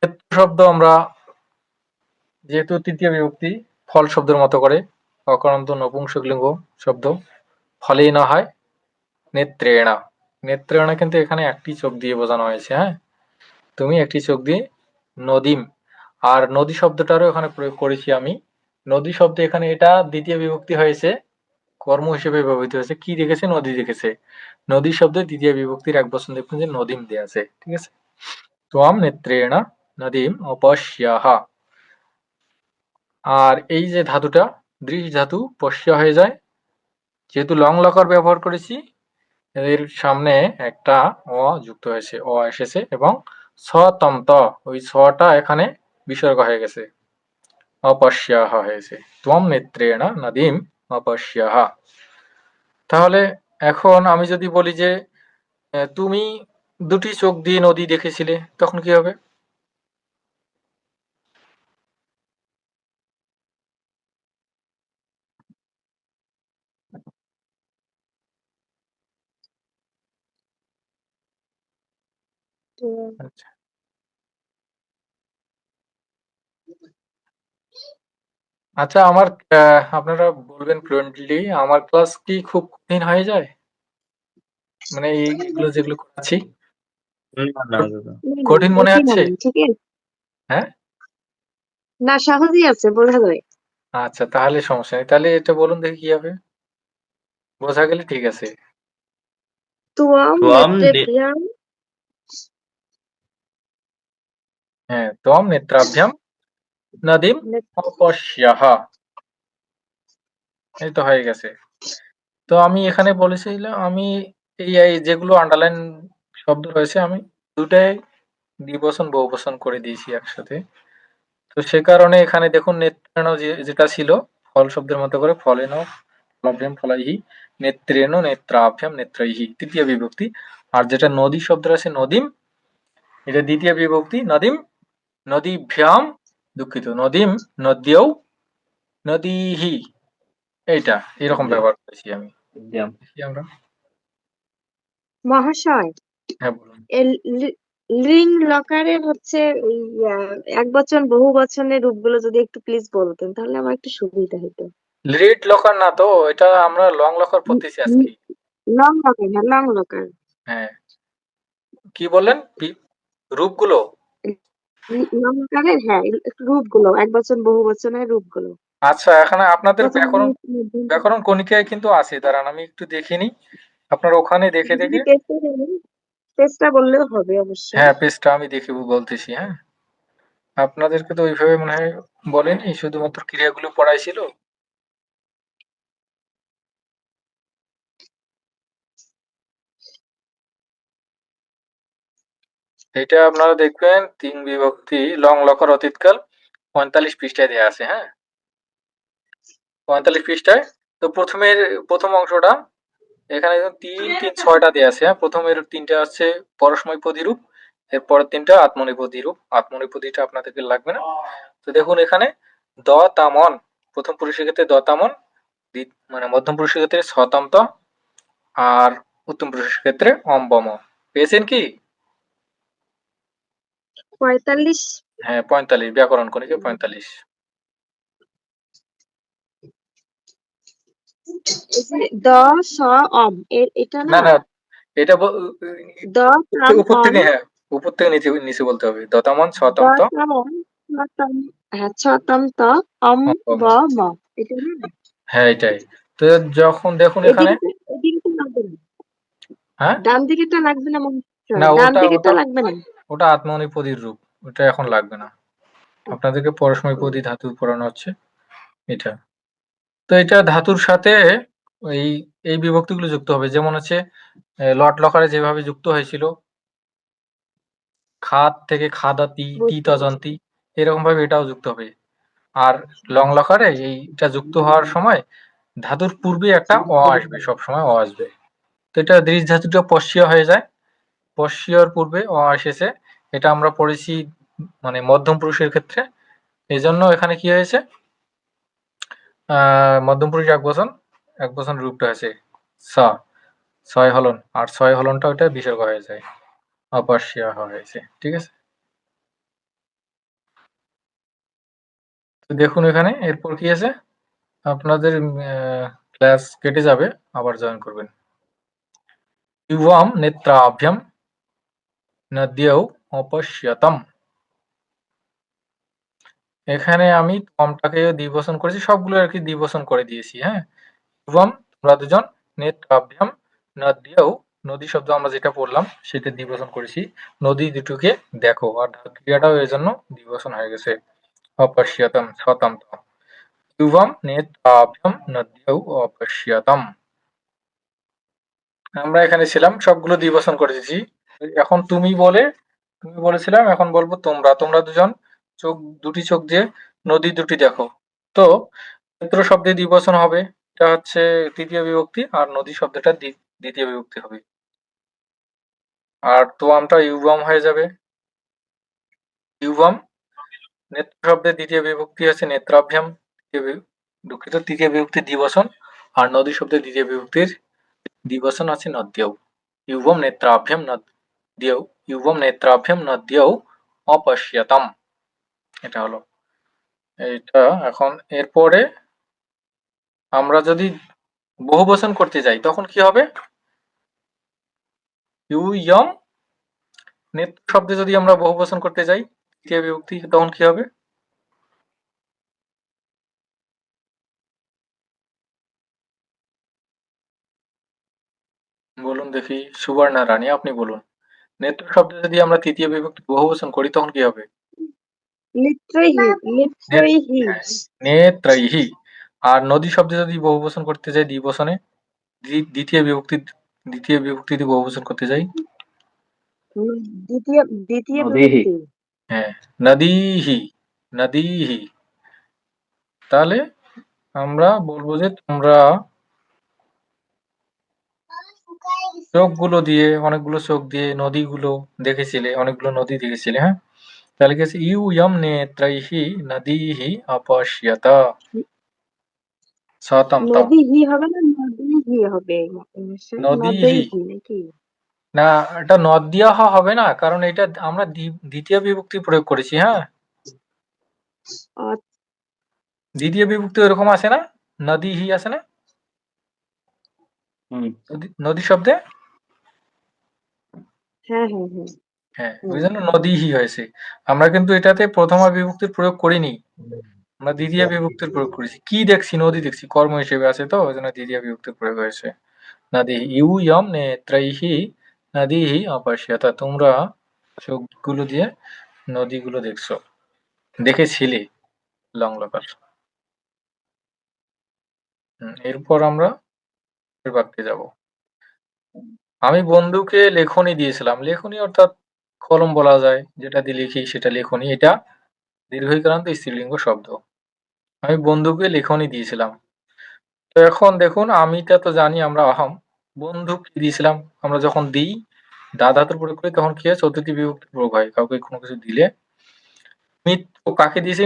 নেত্র শব্দ আমরা যেহেতু তৃতীয় বিভক্তি, ফল শব্দের মতো করে অকারান্ত নপুংসকলিঙ্গ শব্দ, ফলেই না হয় নেত্রেণা। নেত্রেণা কিন্তু এখানে একটি চোখ দিয়ে বোঝানো হয়েছে। হ্যাঁ, তুমি একটি চোখ দিয়ে নদীম। আর নদী শব্দটারও এখানে প্রয়োগ করেছি আমি। নদী শব্দ এখানে এটা দ্বিতীয় বিভক্তি হয়েছে, কর্ম হিসেবে ব্যবহৃত হয়েছে। কি দেখেছে? নদী দেখেছে। নদী শব্দের দ্বিতীয় বিভক্তির এক বচন দেখবেন যে নদীম দেয়া আছে। ঠিক আছে? ত্বম নেত্রেণা নদীম অপশ্যাহা। আর এই যে ধাতুটা দৃশ ধাতু পশ্য হয়ে যায়, যেহেতু লং লকার ব্যবহার করেছি, এর সামনে একটা অ যুক্ত হয়েছে, অ এসেছে এবং ছ তন্ত, ওই ছটা এখানে বিসর্গ হয়ে গেছে, অপশ্যাহা হয়েছে। ত্বম নেত্রেণা নদীম অপশ্যাহা। তাহলে এখন আমি যদি বলি যে তুমি দুটি চোখ দিয়ে নদী দেখেছিলে, তখন কি হবে?
তো
আচ্ছা, আচ্ছা, আমার আপনারা বলবেন ফ্লুয়েন্টলি, আমার ক্লাস কি খুব কঠিন হয়ে যায়? মানে এইগুলো যেগুলো করাচ্ছি
না না দাদা।
না, না,
কঠিন মনে
কঠিন
হচ্ছে?
না, ঠিক আছে।
হ্যাঁ?
না, সহজই আছে, বোঝা যায়।
আচ্ছা, তাহলে সমস্যা নেই। তাহলে এটা বলুন দেখি কি হবে? বোঝা গেলে ঠিক আছে।
त्वं
त्वं
नेत्रेभ्यः
হ্যাঁ, ত্বম নেত্রাভ্যাম নদীম অপশ্যহ। এই তো হয়ে গেছে। তো আমি এখানে বলেছিলাম, আমি এই যেগুলো আন্ডারলাইন শব্দ রয়েছে আমি দুটাই দ্বিবচন বহুবচন করে দিয়েছি একসাথে। তো সে কারণে এখানে দেখুন নেত্রেণ যেটা ছিল ফল শব্দের মতো করে ফলেন ফলাভ্যাম ফলাইহি, নেত্রেণ নেত্রাভ্যাম নেত্রৈহি তৃতীয় বিভক্তি। আর যেটা নদী শব্দ আছে নদীম, এটা দ্বিতীয় বিভক্তি নদীম নদীভ্যাম, দুঃখিত, নদীম নদ্যৌ নদীহি, এইটা এরকম ব্যবহার করেছি আমি।
একদম।
দেখি আমরা।
মহাশয়,
হ্যাঁ বলুন।
লিং লকারের হচ্ছে ওই এক বচন বহু বচনের রূপগুলো যদি একটু প্লিজ বলতেন তাহলে আমার একটু সুবিধা হতো।
লিড লকার না তো, এটা আমরা লং লকার পড়তেছি আজকে।
লং লকার না, লং লকার।
হ্যাঁ, কি বললেন? রূপগুলো?
লং লকারের, হ্যাঁ, একটু রূপগুলো, এক বচন বহু বচনের রূপগুলো।
আচ্ছা, এখানে আপনাদের
প্রথম
ব্যাকরণ ব্যাকরণ কণিকায় কিন্তু আছে, দাঁড়ান আমি একটু দেখে নিই। আপনার ওখানে দেখে
যদি
দেখে।
পেজটা দেন, পেজটা বললেও হবে অবশ্য।
হ্যাঁ, পেজটা আমি দেখে বলতেছি। হ্যাঁ, আপনাদেরকে তো ওইভাবে মনে হয় বলেনি, শুধুমাত্র ক্রিয়াগুলো পড়াইছিল। এটা আপনারা দেখবেন ৩ বিভক্তি লং লকার অতীতকাল ৪৫ পৃষ্ঠায় দেয়া আছে। হ্যাঁ, ৪৫ পৃষ্ঠায়। তো প্রথম অংশটা এখানে ৩, ৩, ৬টা দেয়া আছে। হ্যাঁ, প্রথমের ৩টা হচ্ছে পরস্মৈপদী রূপ, এরপরের ৩টা আত্মনেপদী রূপ। আত্মনেপদীটা আপনাদেরকে লাগবে না। তো দেখুন এখানে দ তামন, প্রথম পুরুষের ক্ষেত্রে দ তামন, মানে মধ্যম পুরুষের ক্ষেত্রে সতন্ত, আর উত্তম পুরুষের ক্ষেত্রে অম্বম। পেয়েছেন কি?
৪৫।
হ্যাঁ, ৪৫ ব্যাকরণ কণিকা ৪৫।
এই যে দ স অম এটা
না
না,
না, এটা
দ তাম
উপর
অম,
থেকে, হ্যাঁ, উপর থেকে নিচে নিচে বলতে হবে। দতামন
দ
সতন্ত
তাম অম, ছ তাম, হ্যাঁ, ছ তাম ত অম
অম্বম।
ব ম, এটা না।
হ্যাঁ, এটাই। তো যখন দেখুন এখানে।
এদিকে লাগবে না,
হ্যাঁ,
ডান দিকেরটা লাগবে না মনে হচ্ছে,
না,
ডান
ওটা
দিকেরটা
ওটা
লাগবে না।
ওটা আত্মনেপদীর রূপ, ওটা এখন লাগবে না। আপনাদেরকে পরস্মৈপদী ধাতু পড়ানো হচ্ছে এটা। তো এটা ধাতুর সাথে এই এই বিভক্তিগুলো যুক্ত হবে, যেমন হচ্ছে লট লকারে যেভাবে যুক্ত হয়েছিল, খাদ থেকে খাদাতি তি
বুঝতে পারছি।
তজন্তি, এরকম ভাবে এটাও যুক্ত হবে। আর লং লকারে এইটা যুক্ত হওয়ার সময় ধাতুর পূর্বে একটা অ আসবে, সব সময় অ আসবে। তো এটা দৃঢ় ধাতুটা পশ্চিয়া হয়ে যায়, পশ্চিয়ার পূর্বে অ এসেছে। এটা আমরা পড়েছি মানে মধ্যম পুরুষের ক্ষেত্রে। এই জন্য এখানে কি হয়েছে, মধ্যম পুরুষ এক বচন রূপটা আছে স, ছয় হলন, আর ছয় হলনটা ওটা বিসর্গ হয়ে যায়, অপশ্যা হয়েছে। ঠিক আছে, তো দেখুন এখানে এরপর কি আছে। আপনাদের ক্লাস কেটে যাবে, আবার জয়েন করবেন। ইউয়াম নেত্রাভ্যাম নদ্যৌ অপশ্যতম। এখানে আমি তমটাকে দ্বিবচন করেছি, সবগুলো আর কি দ্বিবচন করে দিয়েছি। হ্যাঁ, ইউয়াম তোমরা দুজন, নেত্রাভ্যাম নদ্যৌ, নদী শব্দ আমরা যেটা পড়লাম সেটা দ্বিবচন করেছি, নদী দুটোকে দেখো। আর ক্রিয়াটাও এর জন্য দ্বিবচন হয়ে গেছে, অপশ্যতম শতম। ইউয়াম নেত্রাভ্যাম নদ্যৌ অপশ্যতম। আমরা এখানে ছিলাম, সবগুলো দ্বিবচন করে দিয়েছি। এখন তুমি বলেছিলাম, এখন বলবো তোমরা। তোমরা দুজন দুটি চোখ দিয়ে নদী দুটি দেখো। তো নেত্র শব্দে দ্বিবচন হবে, এটা হচ্ছে তৃতীয় বিভক্তি, আর নদী শব্দটা দ্বিতীয় বিভক্তি হবে। আর তোয়ামটা ইউবাম হয়ে যাবে। ইউবাম নেত্র শব্দের দ্বিতীয় বিভক্তি হচ্ছে নেত্রাভ্যাম, দুঃখিত, তৃতীয় বিভক্তি দ্বিবচন। আর নদী শব্দের দ্বিতীয় বিভক্তির দ্বিবচন আছে নদ্যৌ। ইউবম নেত্রাভ্যাম নদ্যৌ, ইউবম নেত্রাভ্যাম নদ্যৌ অপশ্যতম। এটা হলো। এইটা এখন এরপরে আমরা যদি বহুবচন করতে যাই তখন কি হবে? ইউ ইয়ম নেত্র শব্দে যদি আমরা বহুবচন করতে যাই তৃতীয় বিভক্তি তখন কি হবে? বলুন দেখি, সুবর্ণা রানী আপনি বলুন। নেত্র শব্দে যদি আমরা তৃতীয় বিভক্তি বহুবচন করি তখন কি হবে?
নেত্রৈহি, নেত্রৈহি।
নেত্রৈহি। আর নদী শব্দে যদি বহুবচন করতে যাই দ্বিবচনে, দ্বিতীয় বিভক্তিতে বহুবচন করতে যাই,
দ্বিতীয় দ্বিতীয়
নদীহি।
বিভক্তি।
হ্যাঁ, নদীহি, নদীহি। তাহলে আমরা বলবো যে তোমরা চোখগুলো দিয়ে, অনেকগুলো চোখ দিয়ে নদীগুলো দেখেছিলে, অনেকগুলো নদী দেখেছিলে, হ্যাঁ? তাহলে কি আছে? ইউ ইয়ম নেত্রৈহি নদীহি অপশ্যত সতম তম।
নদীহি হবে না, নদীহি হবে?
নদীহি
নদৈহি নাকি?
না, এটা নদ দিয়া হবে না, কারণ এটা আমরা দ্বিতীয় বিভক্তি প্রয়োগ করেছি, হ্যাঁ?
আচ্ছা,
দ্বিতীয় বিভক্তি ওরকম আসে না, নদীহি আসে না নদী শব্দে?
হ্যাঁ হ্যাঁ হ্যাঁ
হ্যাঁ, ওই
হ্যাঁ।
জন্য নদীহি হয়েছে। আমরা কিন্তু এটাতে প্রথমা বিভক্তির প্রয়োগ করিনি, আমরা দ্বিতীয় বিভক্তির প্রয়োগ করেছি। কি দেখছি? নদী দেখছি, কর্ম হিসেবে আছে, তো ওই জন্য দ্বিতীয় বিভক্তির প্রয়োগ হয়েছে। নদীহি ইউ ইয়ম নেত্রৈহি নদীহি অপশ্যত, তোমরা চোখগুলো দিয়ে নদীগুলো দেখছো, দেখেছিলে, লং লকার। এরপর আমরা বাক্যে যাব। আমি বন্ধুকে লেখনী দিয়েছিলাম। লেখনী অর্থাৎ কলম বলা যায়, যেটা দিয়ে লিখি সেটা লেখনী। এটা দীর্ঘইকারান্ত স্ত্রীলিঙ্গ শব্দ। আমি বন্ধুকে লেখনী দিয়েছিলাম। তো এখন দেখুন, আমিটা তো জানি আমরা আহম, বন্ধুকে দিয়েছিলাম আমরা যখন দিই দা ধাতুর প্রয়োগ করি তখন কি হয়? চতুর্থী বিভক্তি প্রয়োগ হয়। কাউকে কোনো কিছু দিলে। মিত্র কাকে দিয়েছি?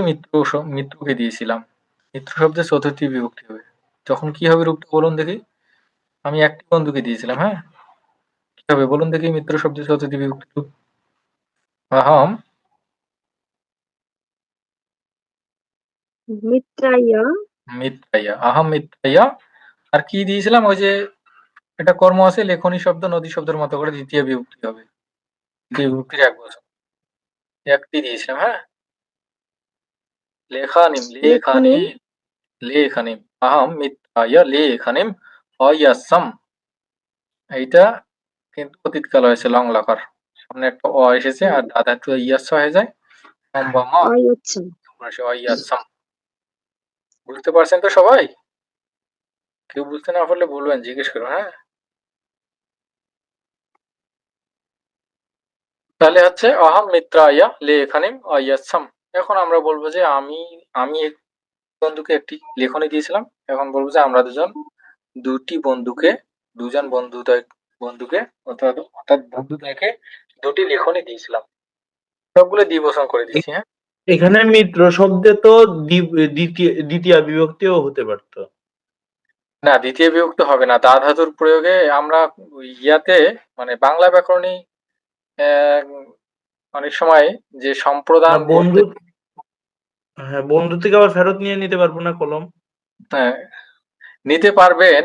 মিত্রকে দিয়েছিলাম। মিত্র শব্দের চতুর্থী বিভক্তি হবে। তখন কি হবে রূপটা বলুন দেখি? আমি একটি বন্ধুকে দিয়েছিলাম, হ্যাঁ? কি হবে বলুন দেখি মিত্র শব্দের চতুর্থী বিভক্তি রূপ? আহম
মিত্রায়।
মিত্রাইয়া, আহম মিত্রাইয়া। আর কি দিয়েছিলাম? ওই যে একটা কর্ম আছে লেখনী শব্দ নদী শব্দের মতো করে দ্বিতীয় বিভক্তি হবে। দ্বিতীয় বিভক্তির এক বছর একটি দিয়েছিলাম, হ্যাঁ? লেখানিম,
লেখনী।
লেখানিম আহম মিত্রাইয়া লেখানিম অয়াসম। এইটা কিন্তু অতীতকাল হয়েছে, লং লকার, সামনে একটা অ এসেছে আর দাদা একটু ইয়াস হয়ে যায়, সম্ভব
অয়চ্ছ।
অয়াসম। বুঝতে পারছেন তো সবাই? কেউ বুঝতে না পারলে বলবেন, জিজ্ঞেস করুন, হ্যাঁ? তাহলে হচ্ছে অহম মিত্রায়া লেখনিম অয়াসম। এখন আমরা বলবো যে আমি এক বন্ধুকে একটি লেখনী দিয়েছিলাম। এখন বলবো যে আমরা দুজন বন্ধুকে অর্থাৎ বন্ধুদেরকে দুটি লেখনী দিয়েছিলাম। সবগুলো দ্বিবচন করে দিচ্ছি, হ্যাঁ?
এখানে মিত্র শব্দে তো দ্বিতীয় বিভক্তিও হতে পারতো।
না, দ্বিতীয় বিভক্তি হবে না। দা ধাতুর প্রয়োগে আমরা ইয়াতে মানে বাংলা ব্যাকরণে অনেক সময় যে সম্প্রদান
না হ্যাঁ, বন্ধু থেকে আবার ফেরত নিয়ে নিতে পারবো না কলম?
নিতে পারবেন,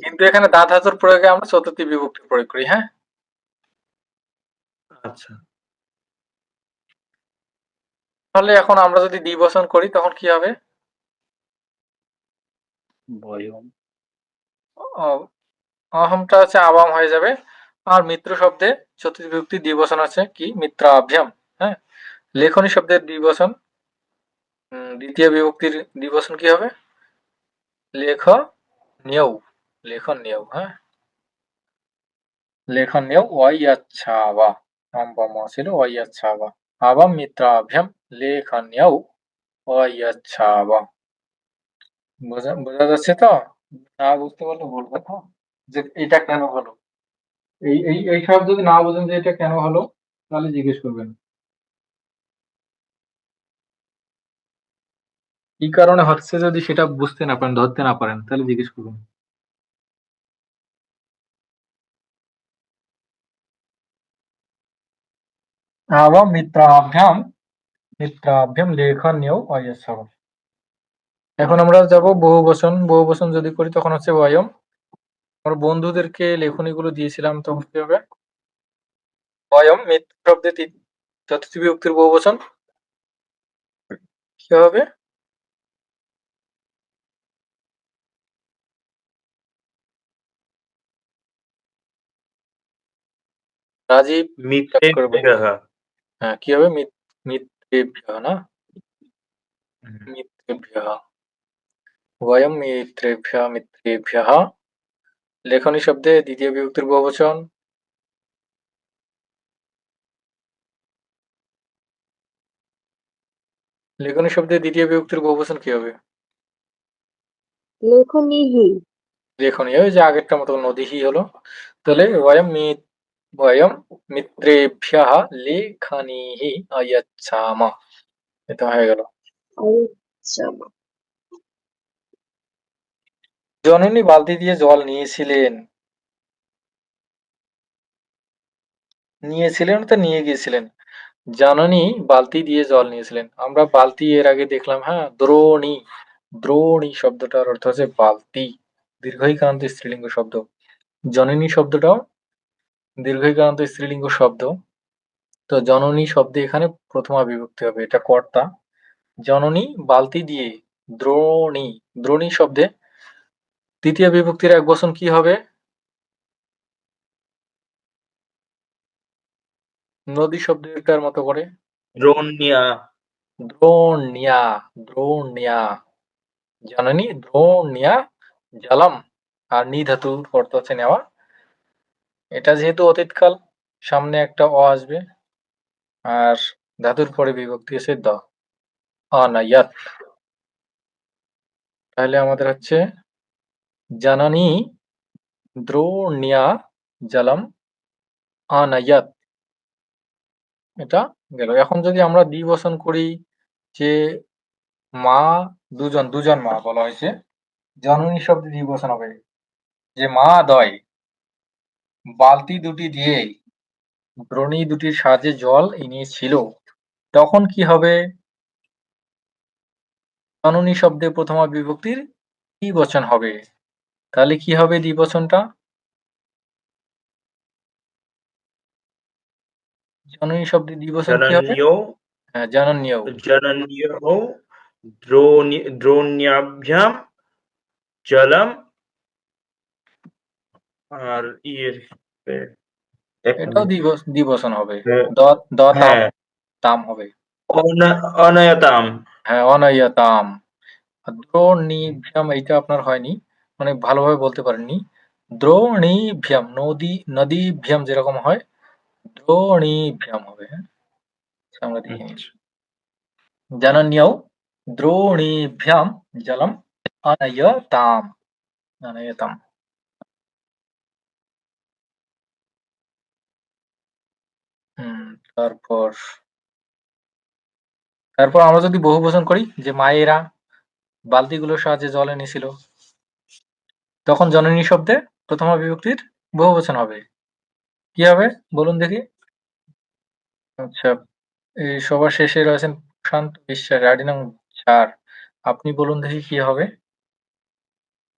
কিন্তু এখানে দা ধাতুর প্রয়োগে আমরা চতুর্থী বিভক্তি প্রয়োগ করি, হ্যাঁ?
আচ্ছা।
তাহলে এখন আমরা যদি দ্বিবচন করি তখন কি হবে? অহমটা হচ্ছে আবাম হয়ে যাবে। আর মিত্র শব্দে চতুর্থী বিভক্তি দ্বিবচন আছে কি? মিত্রাভ্যাম, হ্যাঁ? লেখনী শব্দের দ্বিবচন, দ্বিতীয় বিভক্তির দ্বিবচন কি হবে? লেখন্যৌ, লেখন্যৌ, হ্যাঁ? লেখন্যৌ ওয়াইয়াচ্ছাবা, সম্ভব ছিল ওয়াইয়াচ্ছাবা। আবাম মিত্রাভ্যাম লেখন্যৌ ওয়াইয়াচ্ছাবা। বোঝা যাচ্ছে তো? না বুঝতে পারলে বলবেন, হ্যাঁ, যে এটা কেন হলো। এই সব যদি না বোঝেন যে এটা কেন হলো, তাহলে জিজ্ঞেস করবেন। কি কারণে হচ্ছে যদি সেটা বুঝতে না পারেন, ধরতে না পারেন, তাহলে জিজ্ঞেস করবেন। আবাম মিত্রাভ্যাম মিত্রাভ্যাম লেখনীয় অয়চ্ছাবল। এখন আমরা যাব বহুবচন। বহুবচন যদি করি তখন হচ্ছে বয়ম। আমার বন্ধুদেরকে লেখনীগুলো দিয়েছিলাম, তখন কি হবে? বয়ম মিত্র শব্দে চতুর্থী বিভক্তির বহুবচন কি হবে? রাজীব করে বলুন।
মিত্রেভ্যः।
হ্যাঁ, কি হবে? মিত্রেভ্যः না? মিত্রেভ্যः। বয়ম মিত্রেভ্যः। লেখনী শব্দে দ্বিতীয় বিভক্তির বহুবচন। লেখনী শব্দে দ্বিতীয় বিভক্তির বহুবচন কি হবে?
লেখনীহি।
লেখনী, ওই যে আগেরটা মতো নদীহি হলো। তাহলে বয়ম মিত্রেভ্যः লেখনীহি অয়চ্ছামः। এটা হয়ে গেল।
আচ্ছা।
জননী বালতি দিয়ে জল নিয়েছিলেন। নিয়েছিলেন তো নিয়ে গিয়েছিলেন। জননী বালতি দিয়ে জল নিয়েছিলেন। আমরা বালতি এর আগে দেখলাম, হ্যাঁ, দ্রোণী। দ্রোণী শব্দটার অর্থ হচ্ছে বালতি, দীর্ঘইকারান্ত স্ত্রীলিঙ্গ শব্দ। জননী শব্দটাও দীর্ঘইকারান্ত স্ত্রীলিঙ্গ শব্দ। তো জননী শব্দে এখানে প্রথমা বিভক্তি হবে, এটা কর্তা। জননী বালতি দিয়ে দ্রোণী। দ্রোণী শব্দে তৃতীয় বিভক্তির এক বচন কি হবে? নদী শব্দটার মতো করে
দ্রোণ্যা।
দ্রোণ্যা। দ্রোণ্যা। জননী দ্রোণ্যা জলম। আর নি ধাতুর অর্থ হচ্ছে নেওয়া। এটা যেহেতু অতীতকাল, সামনে একটা অ আসবে, আর ধাতুর পরে বিভক্তি আছে দ, অনায়াত। তাহলে আমাদের হচ্ছে জননী দ্রোণ্যা জলম অনায়াত। এটা গেল। এখন যদি আমরা দ্বিবচন করি, যে মা, দুজন মা বলা হয়েছে, জননী শব্দে দ্বিবচন হবে, যে মা দয় বালতি দুটি দিয়ে দ্রোণী দুটির সাহায্যে জল এনেছিল। তখন কি হবে? জননী শব্দে প্রথমা বিভক্তির দ্বিবচন হবে। তাহলে কি হবে দ্বিবচনটা? জননী শব্দের দ্বিবচন কি হবে?
জনন্যৌ।
হ্যাঁ, জনন্যৌ।
জনন্যৌ দ্রোণ্যাভ্যাম জলম। আর এক
এটাও
মিনিট।
দ্বিবচন হবে।
হ্যাঁ,
দ দ তাম
হ্যাঁ,
তাম হবে।
অনয়তাম।
হ্যাঁ, অনয়তাম। দ্রোণীভ্যাম এইটা আপনার হয়নি, মানে ভালোভাবে বলতে পারেননি। দ্রোণীভ্যাম, নদীভ্যাম যেরকম হয়, দ্রোণীভ্যাম হবে। হ্যাঁ, আমরা দেখে নিই। জনন্যৌ দ্রোণীভ্যাম জলম অনয়তাম। অনয়তাম। তারপর তারপর আমরা যদি বহুবচন করি, যে মায়েরা বালতিগুলোর সাহায্যে জল এনেছিল, তখন জননী শব্দে প্রথমা বিভক্তির বহুবচন হবে। কি হবে বলুন দেখি? আচ্ছা, এই সবার শেষে রয়েছেন প্রশান্ত বিশ্বাস, আইডি নং 4। আপনি বলুন দেখি কি হবে?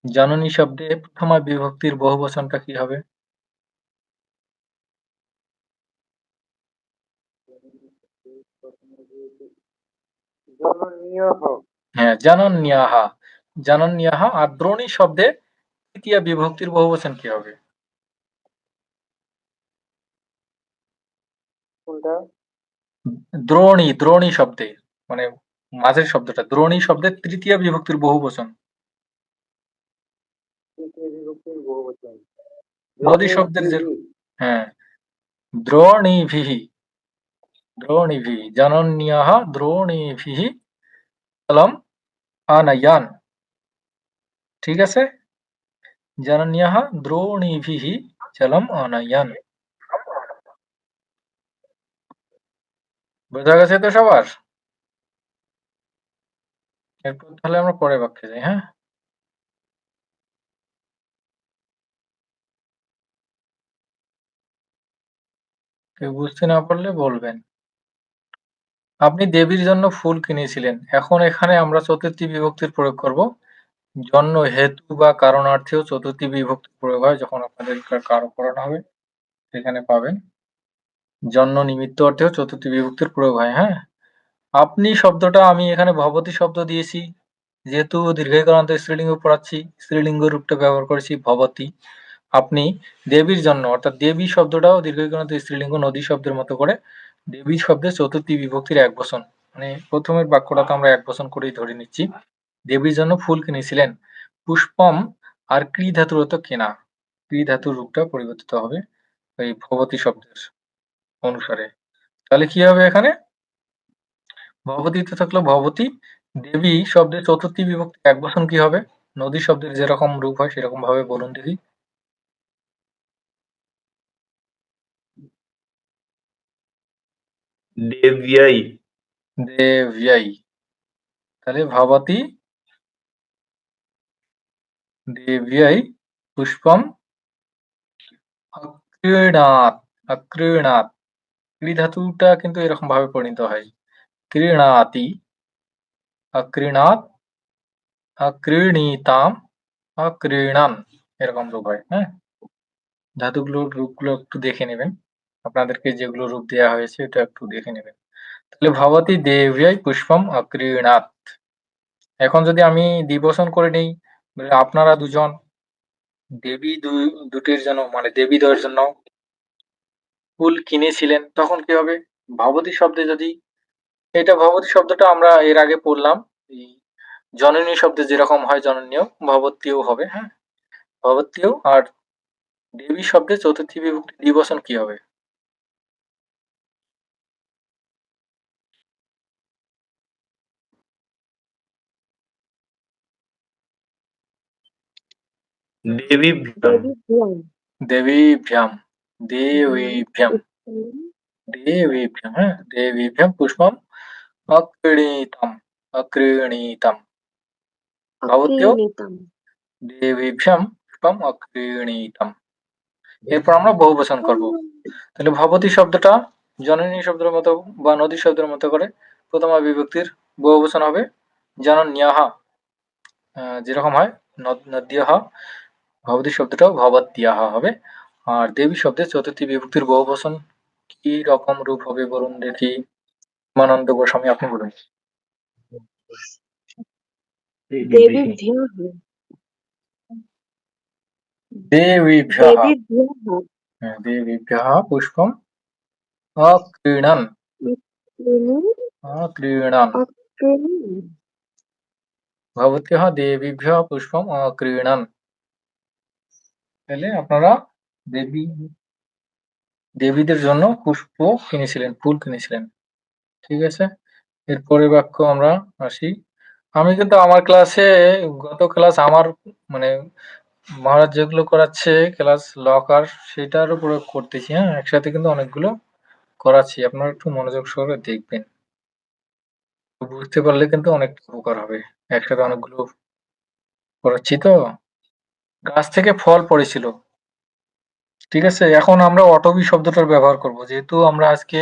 জননী শব্দে প্রথমা বিভক্তির বহুবচনটা কি হবে? হ্যাঁ, জনন্যাহা। জনন্যাহা। আর দ্রোণী শব্দে তৃতীয়া বিভক্তির বহুবচন কি হবে? দ্রোণী। দ্রোণী শব্দে, মানে মাঝের শব্দটা, দ্রোণী শব্দের তৃতীয় বিভক্তির বহুবচন। নদী শব্দের যে, হ্যাঁ, দ্রোণীভিহি। দ্রোণীভিহি। জনন্যাহ দ্রোণীভিহি জলম আনয়ান। ঠিক আছে? জনন্যাহ দ্রোণীভিহি জলম আনয়ান। বোঝা গেছে তো সবার? এরপর তাহলে আমরা পরের বাক্যে যাই। হ্যাঁ, কেউ বুঝতে না পারলে বলবেন। আপনি দেবীর জন্য ফুল কিনেছিলেন। এখন এখানে আমরা চতুর্থী বিভক্তির প্রয়োগ করব। জন্য, হেতু বা কারণার্থেও চতুর্থী বিভক্তি প্রয়োগ হয় যখন আপনাদের কারক পড়ানো হবে সেখানে পাবেন। জন্য নিমিত্ত অর্থেও চতুর্থী বিভক্তির প্রয়োগ হয়। হ্যাঁ, আপনি শব্দটা আমি এখানে ভবতী শব্দ দিয়েছি, যেহেতু দীর্ঘায়িকারান্ত স্ত্রীলিঙ্গ পড়াচ্ছি স্ত্রীলিঙ্গ রূপটা ব্যবহার করেছি ভবতী। আপনি দেবীর জন্য অর্থাৎ দেবী শব্দটাও দীর্ঘায়িকারান্ত স্ত্রীলিঙ্গ নদী শব্দের মতো করে দেবী শব্দের চতুর্থী বিভক্তির এক বচন, মানে প্রথমের বাক্যটা তো আমরা এক বচন করেই ধরে নিচ্ছি। দেবীর জন্য ফুল কিনেছিলেন। পুষ্পম আর ক্রি ধাতুর হতো কেনা, ক্রি ধাতুর রূপটা পরিবর্তিত হবে এই ভবতী শব্দের অনুসারে। তাহলে কি হবে এখানে? ভবতীতে থাকলো ভবতী, দেবী শব্দের চতুর্থী বিভক্তি এক বচন কি হবে? নদী শব্দের যেরকম রূপ হয় সেরকম ভাবে বলুন দেখি।
দেব্যাই।
দেব্যাই। তাহলে ভবতী দেব্যাই পুষ্পম অক্রীণাৎ। অক্রীণাৎ, ক্রি ধাতুটা কিন্তু এরকম ভাবে পরিণত হয়। ক্রীণাতি, অক্রীণাৎ, অক্রীণীতাম, অক্রীণান, এরকম রূপ হয়। হ্যাঁ, ধাতুগুলোর রূপগুলো একটু দেখে নেবেন, আপনাদেরকে যেগুলো রূপ দেওয়া হয়েছে এটা একটু দেখে নেবেন। তাহলে ভবতী দেব্যাই পুষ্পম অক্রীণাৎ। এখন যদি আমি দ্বিবচন করে নেই, আপনারা দুজন দেবী দুটির জন্য মানে দেবীদ্বয়ের জন্য ফুল কিনেছিলেন, তখন কি হবে? ভবতী শব্দে যদি, এটা ভবতী শব্দটা আমরা এর আগে পড়লাম, এই জননী শব্দে যেরকম হয় জননীয় ভবতীও হবে। হ্যাঁ, ভবতীয়। আর দেবী শব্দে চতুর্থী বিভক্তি দ্বিবচন কি হবে?
দেবীভ্যাম।
দেবীভ্যাম।
দেবীভ্যাম, দেবীভ্যাম, দেবীভ্যাম। হ্যাঁ, দেবীভ্যাম পুষ্পম অক্রীণীতম, অক্রীণীতম। ভবতীয়
অক্রীণিতম।
দেবীভ্যাম পুষ্পম অক্রীণীতম। এরপর আমরা বহুবচন করব। তাহলে ভবতী শব্দটা জননী শব্দের মতো বা নদী শব্দের মতো করে প্রথমা বিভক্তির বহুবচন হবে জনন্যাহ, যেরকম হয় নদ্যাহ। ভবতী শব্দটাও ভবত্যাহ হবে। আর দেবী শব্দের চতুর্থী বিভক্তির বহুবচন কি রকম রূপ হবে বলুন দেখি। মানন্দ গোস্বামী, আপনি বলুন।
দেবীভ্যাম।
দেবীভ্যः,
দেবীভ্যাম।
দেবীভ্যः পুষ্পম অক্রীণন, অক্রীণন।
অক্রীণ।
ভবত্যः দেবীভ্যः পুষ্পম অক্রীণন। তাহলে আপনারা দেবীদের জন্য পুষ্প কিনেছিলেন, ফুল কিনেছিলেন। ঠিক আছে, এরপরের বাক্য আমরা আসি। আমি কিন্তু আমার ক্লাসে, গত ক্লাস আমার মানে মহারাজ যেগুলো করাচ্ছে ক্লাস লকার সেটারও প্রয়োগ করতেছি। হ্যাঁ, একসাথে কিন্তু অনেকগুলো করাচ্ছি, আপনারা একটু মনোযোগ সহকারে দেখবেন, বুঝতে পারলে কিন্তু অনেক উপকার হবে। একসাথে অনেকগুলো করাচ্ছি তো। গাছ থেকে ফল পড়েছিল, ঠিক আছে। এখন আমরা অটবি শব্দটার ব্যবহার করব, যেহেতু আমরা আজকে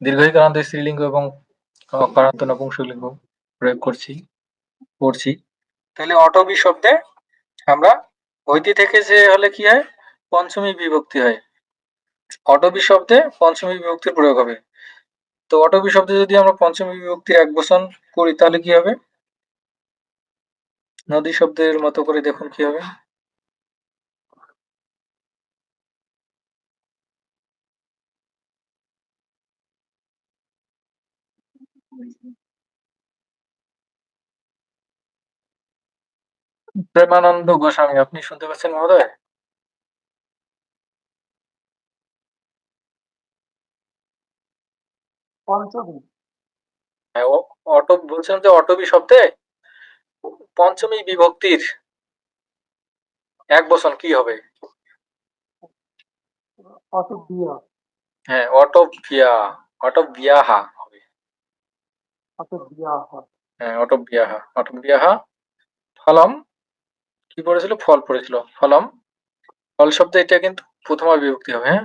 দীর্ঘইকারান্ত স্ত্রীলিঙ্গ এবং অকারান্ত নপুংসকলিঙ্গ প্রয়োগ পড়ছি। তাহলে অটবি শব্দে আমরা হইতে থেকে যে হলে কি হয়? পঞ্চমী বিভক্তি হয়। অটবি শব্দে পঞ্চমী বিভক্তির প্রয়োগ হবে। তো অটবি শব্দে যদি আমরা পঞ্চমী বিভক্তির এক বচন করি তাহলে কি হবে? নদী শব্দের মতো করে দেখুন কি হবে। প্রেমানন্দ গোস্বামী, আপনি শুনতে পাচ্ছেন মহোদয়? হ্যাঁ, অটব বলছেন যে অটবি শব্দে পঞ্চমী বিভক্তির এক বচন কি হবে? হ্যাঁ, অটব্যা, অটব্যাহা হবে। হ্যাঁ, অটব্যাহা, অটব্যাহা। ফলম কি পড়েছিল? ফল পড়েছিল। ফলম, ফল শব্দে এটা কিন্তু প্রথমা বিভক্তি হবে। হ্যাঁ,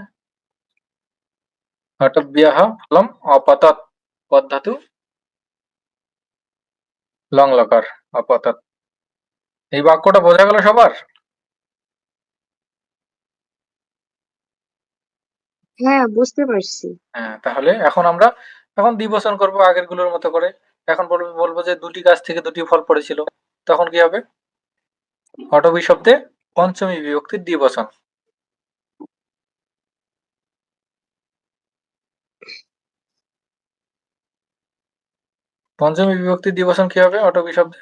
অটব্যাহা ফলম অপতত, পদ ধাতু লং লকার অপতৎ। এই বাক্যটা বোঝা গেল সবার?
হ্যাঁ, বুঝতে পারছি।
হ্যাঁ, তাহলে এখন দ্বিবচন করব আগের গুলোর মতো করে। এখন বলবো যে দুটি গাছ থেকে দুটি ফল পড়েছিল। তখন কি হবে? অটবি শব্দে পঞ্চমী বিভক্তির দ্বিবচন। পঞ্চমী বিভক্তির দ্বিবচন কি হবে অটবি শব্দে?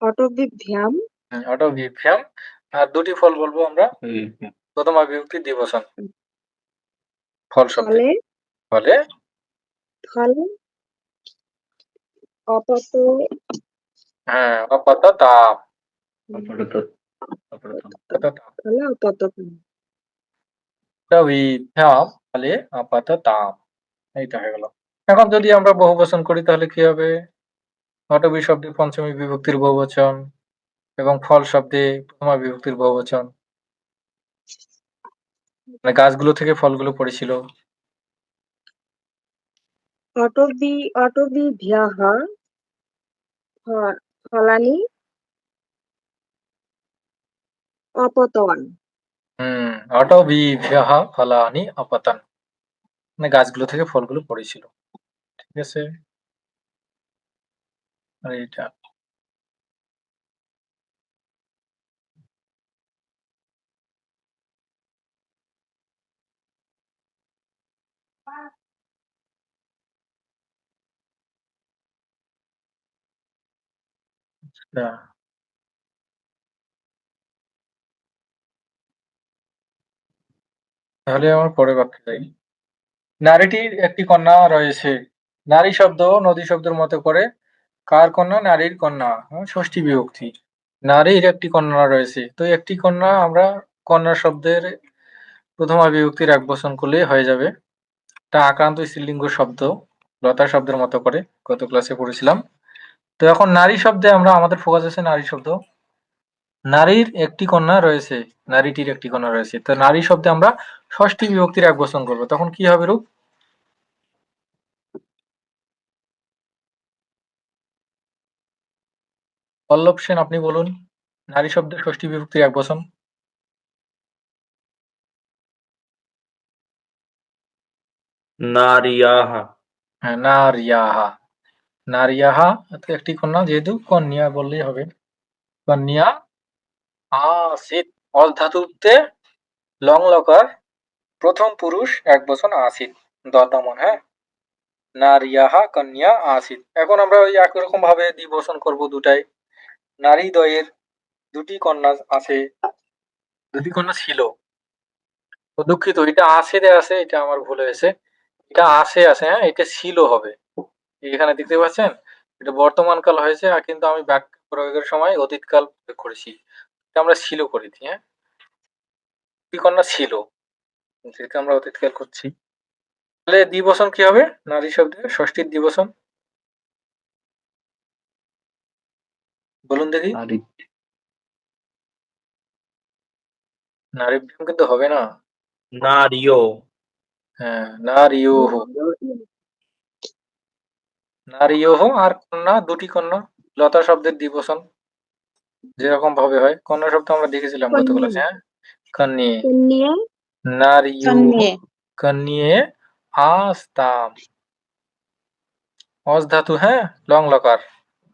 অটবিভ্যাম
অটবিভ্যাম। আর দুটি ফল বলবো আমরা প্রথমা বিভক্তির দ্বিবচন ফল শব্দে।
ফলে
ফলে
ফলে অপত
হ্যাঁ অপততাম।
ফলে অপততাম।
অটবিভ্যাম ফলে অপততাম। এইটা হয়ে গেল। এখন যদি আমরা বহুবচন করি তাহলে কি হবে? অটবি শব্দে পঞ্চমী বিভক্তির বহুবচন এবং ফল শব্দে প্রথমা বিভক্তির বহুবচন। মানে গাছগুলো থেকে ফলগুলো পড়েছিল।
অটবিভ্যাহ ফলানি অপতন।
অটবিভ্যাহ ফলানি অপতন। মানে গাছগুলো থেকে ফলগুলো পড়েছিল। ঠিক আছে? আর এটা আচ্ছা, তাহলে আমার পরের বাক্যে যাই। নারীটির একটি কন্যা রয়েছে। নারী শব্দ নদী শব্দের মতো করে কার কন্যা? নারীর কন্যা। ষষ্ঠী বিভক্তি। নারীর একটি কন্যা রয়েছে। তো একটি কন্যা আমরা কন্যা শব্দের প্রথমা বিভক্তির একবচন করলেই হয়ে যাবে। এটা আক্রান্ত স্ত্রীলিঙ্গ শব্দ, লতা শব্দের মতো করে গত ক্লাসে পড়েছিলাম। তো এখন নারী শব্দে আমরা আমাদের ফোকাস আছে নারী শব্দ। নারীর একটি কন্যা রয়েছে, নারীটির একটি কন্যা রয়েছে। তো নারী শব্দে আমরা ষষ্ঠী বিভক্তির একবচন করবো। তখন কি হবে রূপ? পল্লব সেন আপনি বলুন নারী শব্দের ষষ্ঠী বিভক্তির একবচন।
নারিয়াহ।
হ্যাঁ, নারিয়াহা। নারিয়াহা একটি কন্যা, যেহেতু কন্যা বললেই হবে। কন্যা আসিত। অল ধাতুতে লং লকার প্রথম পুরুষ একবচন আসিত দতামন। হ্যাঁ, নারিয়াহা কন্যা আসিত। এখন আমরা ওই একই রকম ভাবে দ্বিবচন করব দুটাই। নারী দ্বয়ের দুটি কন্যা আছে, দুটি কন্যা ছিল। তো দুঃখিত, এটা আছে আছে, এটা আমার ভুল হয়েছে। এটা আছে আছে, হ্যাঁ, এটা ছিল হবে। এখানে দেখতে পাচ্ছেন এটা বর্তমান কাল হয়েছে, আর কিন্তু আমি বাক্য প্রয়োগের সময় অতীতকাল প্রয়োগ করেছি। এটা আমরা ছিল করেছি। হ্যাঁ, দুটি কন্যা ছিল, যেহেতু আমরা অতীতকাল করছি। তাহলে দ্বিবচন কি হবে নারী শব্দের ষষ্ঠীর দ্বিবচন? বলুন দেখি। নারীভ্যাম কিন্তু হবে না।
নারিয়।
হ্যাঁ, নারীয়োহ। নারীয়োহ আর কন্যা, দুটি কন্যা, লতা শব্দের দ্বিবচন যেরকম ভাবে হয়। কন্যা শব্দ আমরা দেখেছিলাম গত ক্লাসে। হ্যাঁ, কন্যে।
কন্যা
নারীয়োহ
কন্যে
কন্যে আস্তাম। অস ধাতু, হ্যাঁ, লং লকার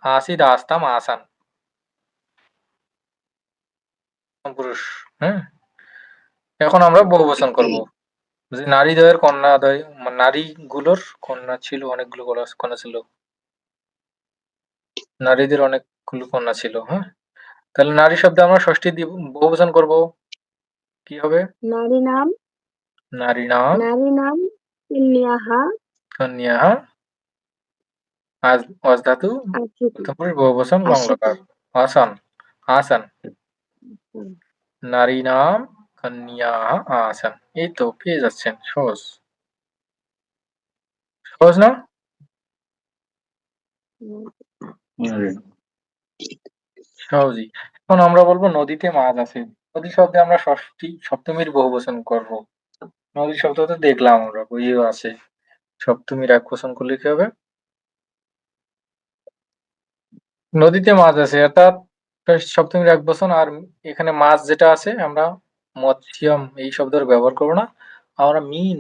আসিদ আস্তাম আসান পুরুষ। হ্যাঁ, এখন আমরা বহুবচন করব। যে নারীদ্বয়ের কন্যাদ্বয়, নারীগুলোর কন্যা ছিল, অনেকগুলো কন্যা ছিল, নারীদের অনেকগুলো কন্যা ছিল। হ্যাঁ, তাহলে নারী শব্দে আমরা ষষ্ঠী বহুবচন করব। কি হবে?
নারী নাম
নারী নাম
কন্যাহ
কন্যা অস ধাতু
আসিত
প্রথম পুরুষ বহুবচন লং
আসিত।
লকার আসান আসান। নারী নাম কন্যা আসান। এই তো পেয়ে যাচ্ছেন, সহজ সহজ না? সহজই। এখন আমরা বলবো নদীতে মাছ আছে। নদী শব্দে আমরা ষষ্ঠী সপ্তমীর বহুবচন করব। নদী শব্দ তো দেখলাম আমরা, বইয়েও আছে। সপ্তমীর এক বচন করলে কি হবে? নদীতে মাছ আছে, অর্থাৎ সপ্তমীর এক বচন। আর এখানে মাছ যেটা আছে, আমরা মৎস্যম এই শব্দের ব্যবহার করবো না, আমরা মিন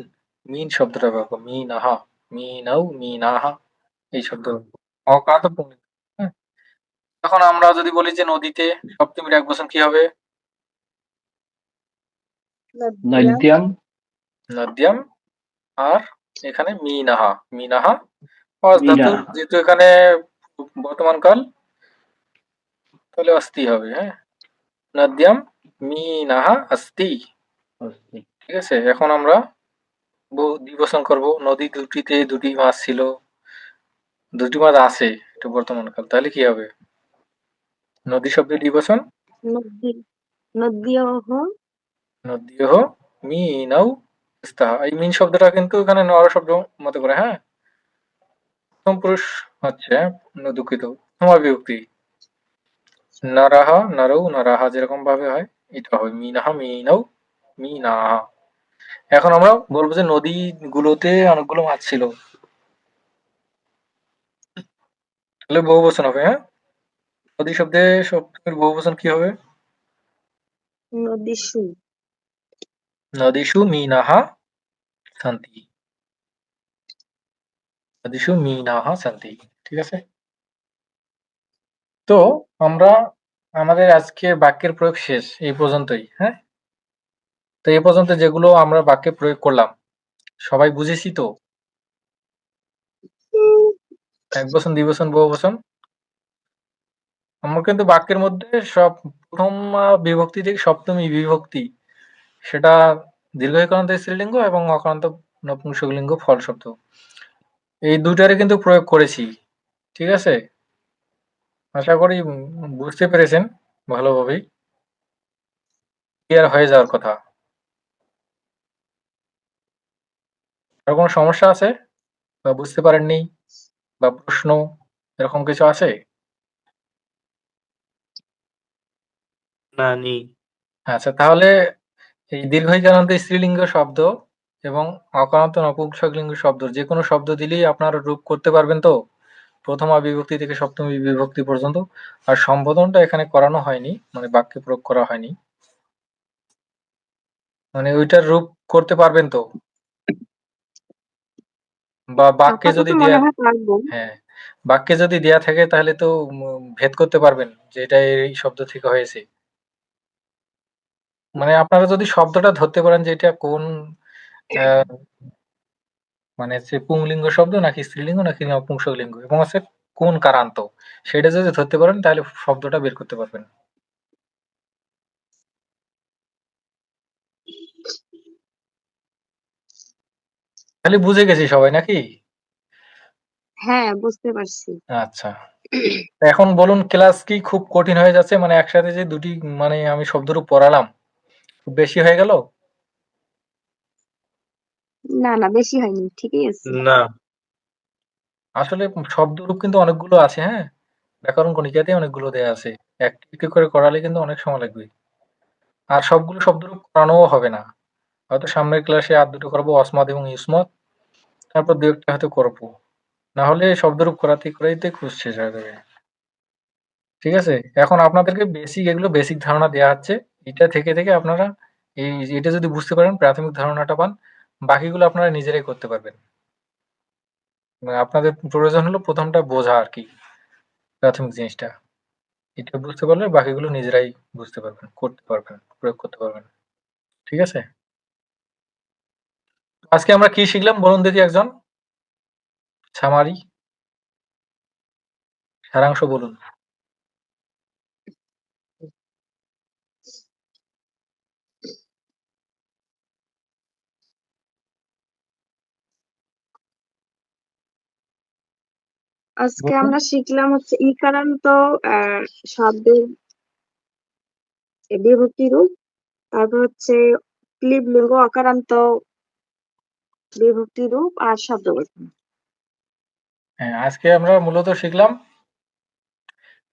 মিন শব্দটা ব্যবহার করবো। মিন আহা, মিনাও, মিন আহা এই শব্দ অকাত পুংলিঙ্গ। হ্যাঁ, এখন আমরা যদি বলি যে নদীতে সপ্তমীর এক বচন কি হবে?
নদ্যাম
নদ্যাম। আর এখানে মিনাহা, মিনাহা অস ধাতু,
মিনাহা।
যেহেতু এখানে বর্তমান কাল, তাহলে অস্তি হবে। হ্যাঁ, নদ্যাম মিনাহা অস্তি। ঠিক আছে, এখন আমরা দ্বিবচন করব। নদী দুটিতে দুটি মাছ ছিল, দুটি মাছ আছে, এটা বর্তমান কাল, তাহলে কি হবে? নদী শব্দের দ্বিবচন
নদী, নদীয়ঃ,
নদীহ মিনাও স্তাহা। এই মিন শব্দটা কিন্তু এখানে নর শব্দ মতো করে। হ্যাঁ, প্রথম পুরুষ হচ্ছে, দুঃখিত, প্রথমা বিভক্তি। নারাহা, নারৌ, নারাহা যেরকম ভাবে হয়, এটা হবে মিনাহা, মিনাও, মিনাহা। এখন আমরা বলবো যে নদীগুলোতে অনেকগুলো মাছ ছিল, তাহলে বহু বচন হবে। হ্যাঁ, নদী শব্দে সপ্তমীর বহু বচন কি হবে?
নদীষু,
নদীষু মিনাহা সন্তি। নদীষু মিনাহা সন্তি। ঠিক আছে, তো আমরা আমাদের আজকে বাক্যের প্রয়োগ শেষ এই পর্যন্তই। হ্যাঁ, তো এই পর্যন্ত যেগুলো আমরা বাক্যে প্রয়োগ করলাম, সবাই বুঝেছি তো? এক বচন, দ্বিবচন, বহু বচন। আমরা কিন্তু বাক্যের মধ্যে সব প্রথম বিভক্তি থেকে সপ্তমী বিভক্তি, সেটা দীর্ঘইকারান্ত স্ত্রীলিঙ্গ এবং অকারান্ত নপুংসকলিঙ্গ ফল শব্দ, এই দুটারে কিন্তু প্রয়োগ করেছি। ঠিক আছে, আশা করি বুঝতে পেরেছেন ভালোভাবেই, ক্লিয়ার হয়ে যাওয়ার কথা। আর কোনো সমস্যা আছে বা বুঝতে পারেননি বা প্রশ্ন এরকম কিছু আছে?
না, নেই।
আচ্ছা, তাহলে এই দীর্ঘইকারান্ত স্ত্রীলিঙ্গ শব্দ এবং অকারান্ত নপুংসকলিঙ্গ শব্দ, যে কোনো শব্দ দিলেই আপনারা রূপ করতে পারবেন তো, প্রথমা বিভক্তি থেকে সপ্তমী বিভক্তি পর্যন্ত। আর সম্বোধনটা এখানে করানো হয়নি, মানে বাক্যে প্রয়োগ করা হয়নি, মানে ওইটার রূপ করতে পারবেন তো, বা বাক্যে
আপাতত
যদি
মনে
দেয়া,
হয় পারবো।
হ্যাঁ, বাক্যে যদি দেয়া থাকে তাহলে তো ভেদ করতে পারবেন যে এটা এই শব্দ থেকে হয়েছে। মানে আপনারা যদি শব্দটা ধরতে পারেন যে এটা কোন আহ, মানে হচ্ছে পুংলিঙ্গ শব্দ নাকি স্ত্রীলিঙ্গ নাকি নপুংসকলিঙ্গ, এবং হচ্ছে কোন কারান্ত, সেটা যদি ধরতে পারেন তাহলে শব্দটা বের করতে পারবেন। তাহলে বুঝে গেছি সবাই নাকি?
হ্যাঁ, বুঝতে পারছি।
আচ্ছা, এখন বলুন, ক্লাস কি খুব কঠিন হয়ে যাচ্ছে? মানে একসাথে যে দুটি মানে আমি শব্দরূপ পড়ালাম, খুব বেশি হয়ে গেল?
না না, বেশি হয়নি, ঠিকই আছে।
না,
আসলে শব্দরূপ কিন্তু অনেকগুলো আছে। হ্যাঁ, ব্যাকরণ কণিকাতে অনেকগুলো দেয়া আছে, একটি একটি করে করালে কিন্তু অনেক সময় লাগবে। আর সবগুলো শব্দরূপ করানোও হবে না, হয়তো সামনের ক্লাসে আর দুটো করবো, অসমত এবং ইসমত, তারপর দু একটা হয়তো করবো, না হলে শব্দরূপ করাতে করাইতে খুব শেষ হয়ে যাবে। ঠিক আছে, এখন আপনাদেরকে বেসিক, এগুলো বেসিক ধারণা দেওয়া হচ্ছে, এটা থেকে থেকে আপনারা এই, এটা যদি বুঝতে পারেন, প্রাথমিক ধারণাটা পান, বাকিগুলো আপনারা নিজেরাই করতে পারবেন। মানে আপনাদের প্রয়োজন হলো প্রথমটা বোঝা আর কি, প্রাথমিক জিনিসটা, এটা বুঝতে পারলে বাকিগুলো নিজেরাই বুঝতে পারবেন, করতে পারবেন, প্রয়োগ করতে পারবেন। ঠিক আছে, আজকে আমরা কি শিখলাম বলুন দেখি একজন, সামারি, সারাংশ বলুন।
আজকে
বলুন।
আমরা শিখলাম হচ্ছে ইকারান্ত শব্দের বিভক্তি রূপ, তারপর হচ্ছে ক্লিবলিঙ্গ অকারান্ত বিভক্তি রূপ আর শব্দ গঠন।
হ্যাঁ, আজকে আমরা মূলত শিখলাম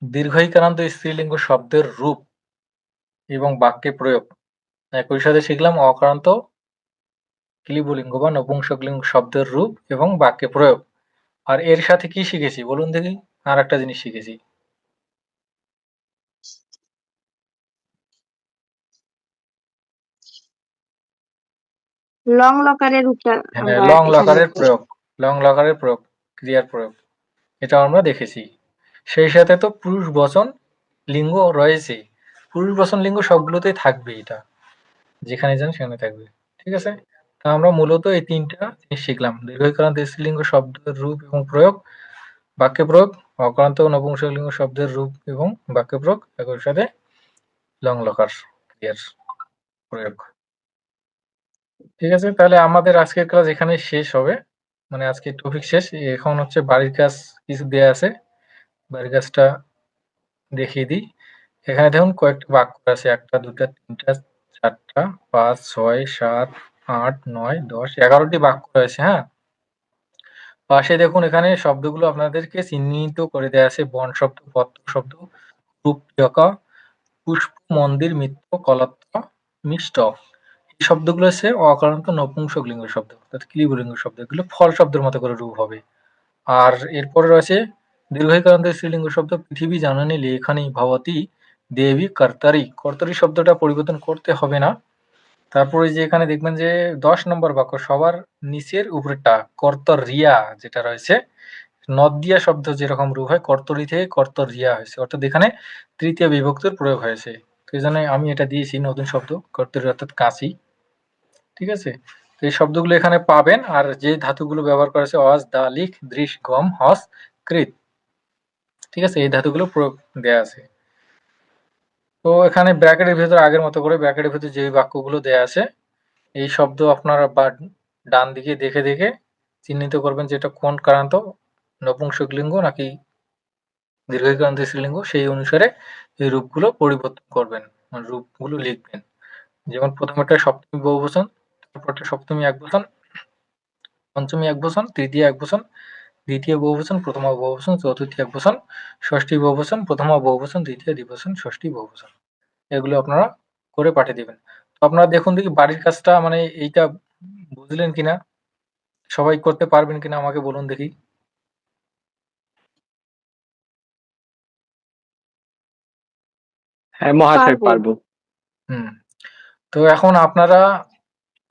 দীর্ঘইকারান্ত স্ত্রীলিঙ্গ শব্দের রূপ এবং বাক্যে প্রয়োগ। একই সাথে শিখলাম অকারান্ত ক্লিবলিঙ্গ বা নপুংসকলিঙ্গ শব্দের রূপ এবং বাক্যে প্রয়োগ। আর এর সাথে কি শিখেছি বলুন দেখি? আর একটা জিনিস শিখেছি।
লং লকারের রূপটা
হ্যাঁ,
আমরা
লং
এখানে
লকারের
দেখবো।
প্রয়োগ, লং লকারের প্রয়োগ, ক্রিয়ার প্রয়োগ, এটা আমরা দেখেছি। সেই সাথে তো পুরুষ বচন লিঙ্গ রয়েছে। পুরুষ বচন লিঙ্গ সবগুলোতেই থাকবে, এটা যেখানে যান সেখানে থাকবে। ঠিক আছে? তা আমরা মূলত এই তিনটা জিনিস শিখলাম: দীর্ঘইকারান্ত স্ত্রীলিঙ্গ শব্দের রূপ এবং প্রয়োগ, বাক্যে প্রয়োগ, অকারান্ত ও নপুংসকলিঙ্গ শব্দের রূপ এবং বাক্যে প্রয়োগ, একই সাথে লং লকার ক্রিয়ার প্রয়োগ। ঠিক আছে, তাহলে আমাদের আজকের ক্লাস এখানে শেষ হবে, মানে আজকের টপিক শেষ। এখন হচ্ছে বাড়ির কাজ কিছু দেয়া আছে, বাড়ির কাজটা দেখিয়ে দিই। এখানে দেখুন কয়েকটা বাক্য আছে, 1টা 2টা 3টা 4টা 5 6 7 8 9 10 11টি বাক্য রয়েছে। হ্যাঁ, পাশে দেখুন এখানে শব্দগুলো আপনাদেরকে চিহ্নিত করে দেয়া আছে: বন শব্দ, পত্র শব্দ, রূপক, পুষ্প, মন্দির, মিত্র, কলাত্র, মিষ্ট। এই শব্দগুলো হচ্ছে অকারান্ত নপুংসকলিঙ্গ শব্দ, অর্থাৎ ক্লিবলিঙ্গ শব্দ। এগুলো ফল শব্দের মতো করে রূপ হবে। আর এরপরে রয়েছে দীর্ঘইকারান্ত স্ত্রীলিঙ্গ শব্দ: পৃথিবী, জননী, লেখনী, ভবতী, দেবী, কর্তারি। কর্তারি শব্দটা পরিবর্তন করতে হবে না। তারপরে যে এখানে দেখবেন যে 10 নম্বর বাক্য সবার নিচের উপরেরটা কর্তরিয়া যেটা রয়েছে, নদিয়া শব্দ যেরকম রূপ হয়, কর্তরি থেকে কর্তরিয়া হয়েছে, অর্থাৎ এখানে তৃতীয় বিভক্তির প্রয়োগ হয়েছে। তো এই জন্য আমি এটা দিয়েছি নতুন শব্দ কর্তরি, অর্থাৎ কাশি। ঠিক আছে, তো এই শব্দগুলো এখানে পাবেন। আর যে ধাতুগুলো ব্যবহার করা হয়েছে অজ, দা, লিখ, দৃশ, গম, হস, কৃত। ঠিক আছে, এই ধাতুগুলো প্রয়োগ দেয়া আছে। তো এখানে ব্র্যাকেটের ভিতরে আগের মতো করে ব্র্যাকেটের ভিতরে যে বাক্যগুলো দেয়া আছে, এই শব্দ আপনারা ডান দিকে দেখে দেখে চিহ্নিত করবেন যে এটা কোন কারান্ত নপুংসকলিঙ্গ নাকি দীর্ঘইকারান্ত স্ত্রীলিঙ্গ, সেই অনুসারে এই রূপগুলো পরিবর্তন করবেন, মানে রূপগুলো লিখবেন। যেমন প্রথমেরটা সপ্তমী বহুবচন, তারপরটা সপ্তমী একবচন, পঞ্চমী একবচন, তৃতীয় একবচন, দ্বিতীয় বহুবচন, প্রথমা বহুবচন, চতুর্থী একবচন, ষষ্ঠী বহুবচন, প্রথমা বহুবচন, দ্বিতীয় দ্বিবচন, ষষ্ঠী বহুবচন। এগুলো আপনারা করে পাঠিয়ে দিবেন। তো আপনারা দেখুন দেখি বাড়ির কাজটা, মানে এইটা বুঝলেন কিনা, সবাই করতে পারবেন কিনা আমাকে বলুন দেখি।
হ্যাঁ মহাশয়,
পারবো।
পারবো।
হুম, তো এখন আপনারা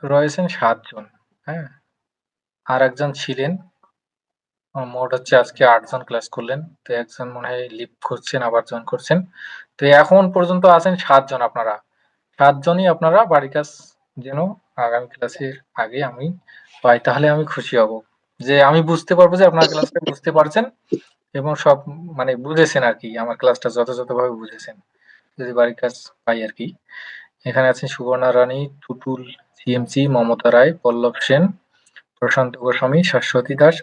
রয়েছেন 7 জন। হ্যাঁ, আর একজন ছিলেন, মোট হচ্ছে আজকে 8 জন ক্লাস করলেন। তো একজন মনে হয় লিভ করছেন, আবার জয়েন করছেন। তো এখন পর্যন্ত আছেন 7 জন। আপনারা 7 জনই আপনারা বাড়ির কাজ যেন আগামী ক্লাসের আগে আমি পাই, তাহলে আমি খুশি হব। যে আমি বুঝতে পারবো যে আপনার ক্লাসটা বুঝতে পারছেন এবং সব মানে বুঝেছেন আর কি, আমার ক্লাসটা যথাযথভাবে বুঝেছেন, যদি বাড়ির কাজ পাই আর কি। এখানে আছেন সুবর্ণা রানী, টুটুল, সিএমসি, মমতা রায়, পল্লব সেন, প্রশান্ত গোস্বামী, শাশ্বতী দাস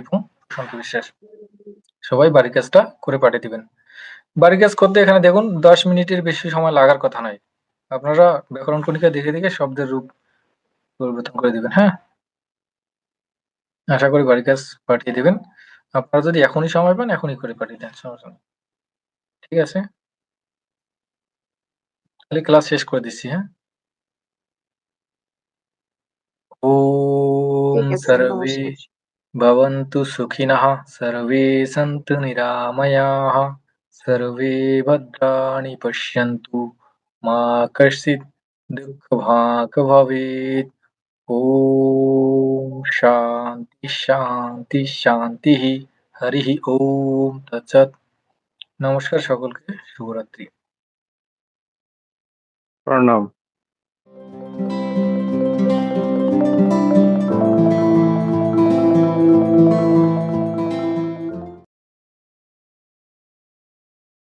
এবং প্রশান্ত বিশ্বাস। সবাই বাড়ির কাজটা করে পাঠিয়ে দিবেন। বাড়ির কাজ করতে এখানে দেখুন 10 মিনিটের বেশি সময় লাগার কথা নয়। আপনারা ব্যাকরণ কণিকা দেখে দেখে শব্দের রূপ পরিবর্তন করে দিবেন। হ্যাঁ, আশা করি বাড়ির কাজ পাঠিয়ে দিবেন। আপনারা যদি এখনই সময় পান এখনই করে পাঠিয়ে দেন, সমস্যা নেই। ঠিক আছে, তাহলে ক্লাস শেষ করে দিচ্ছি। হ্যাঁ, ওম
ঠিক আছে,
সর্বে
নমস্কার।
भवन्तु सुखिनः, सर्वे सन्तु निरामयाः, सर्वे भद्राणि पश्यन्तु, मा कश्चित् दुःखभाग् भवेत्। ॐ शान्ति शान्ति शान्तिः। हरिः ओम तत्सत्। নমস্কার সকলকে, শুভরাত্রি।
প্রণাম।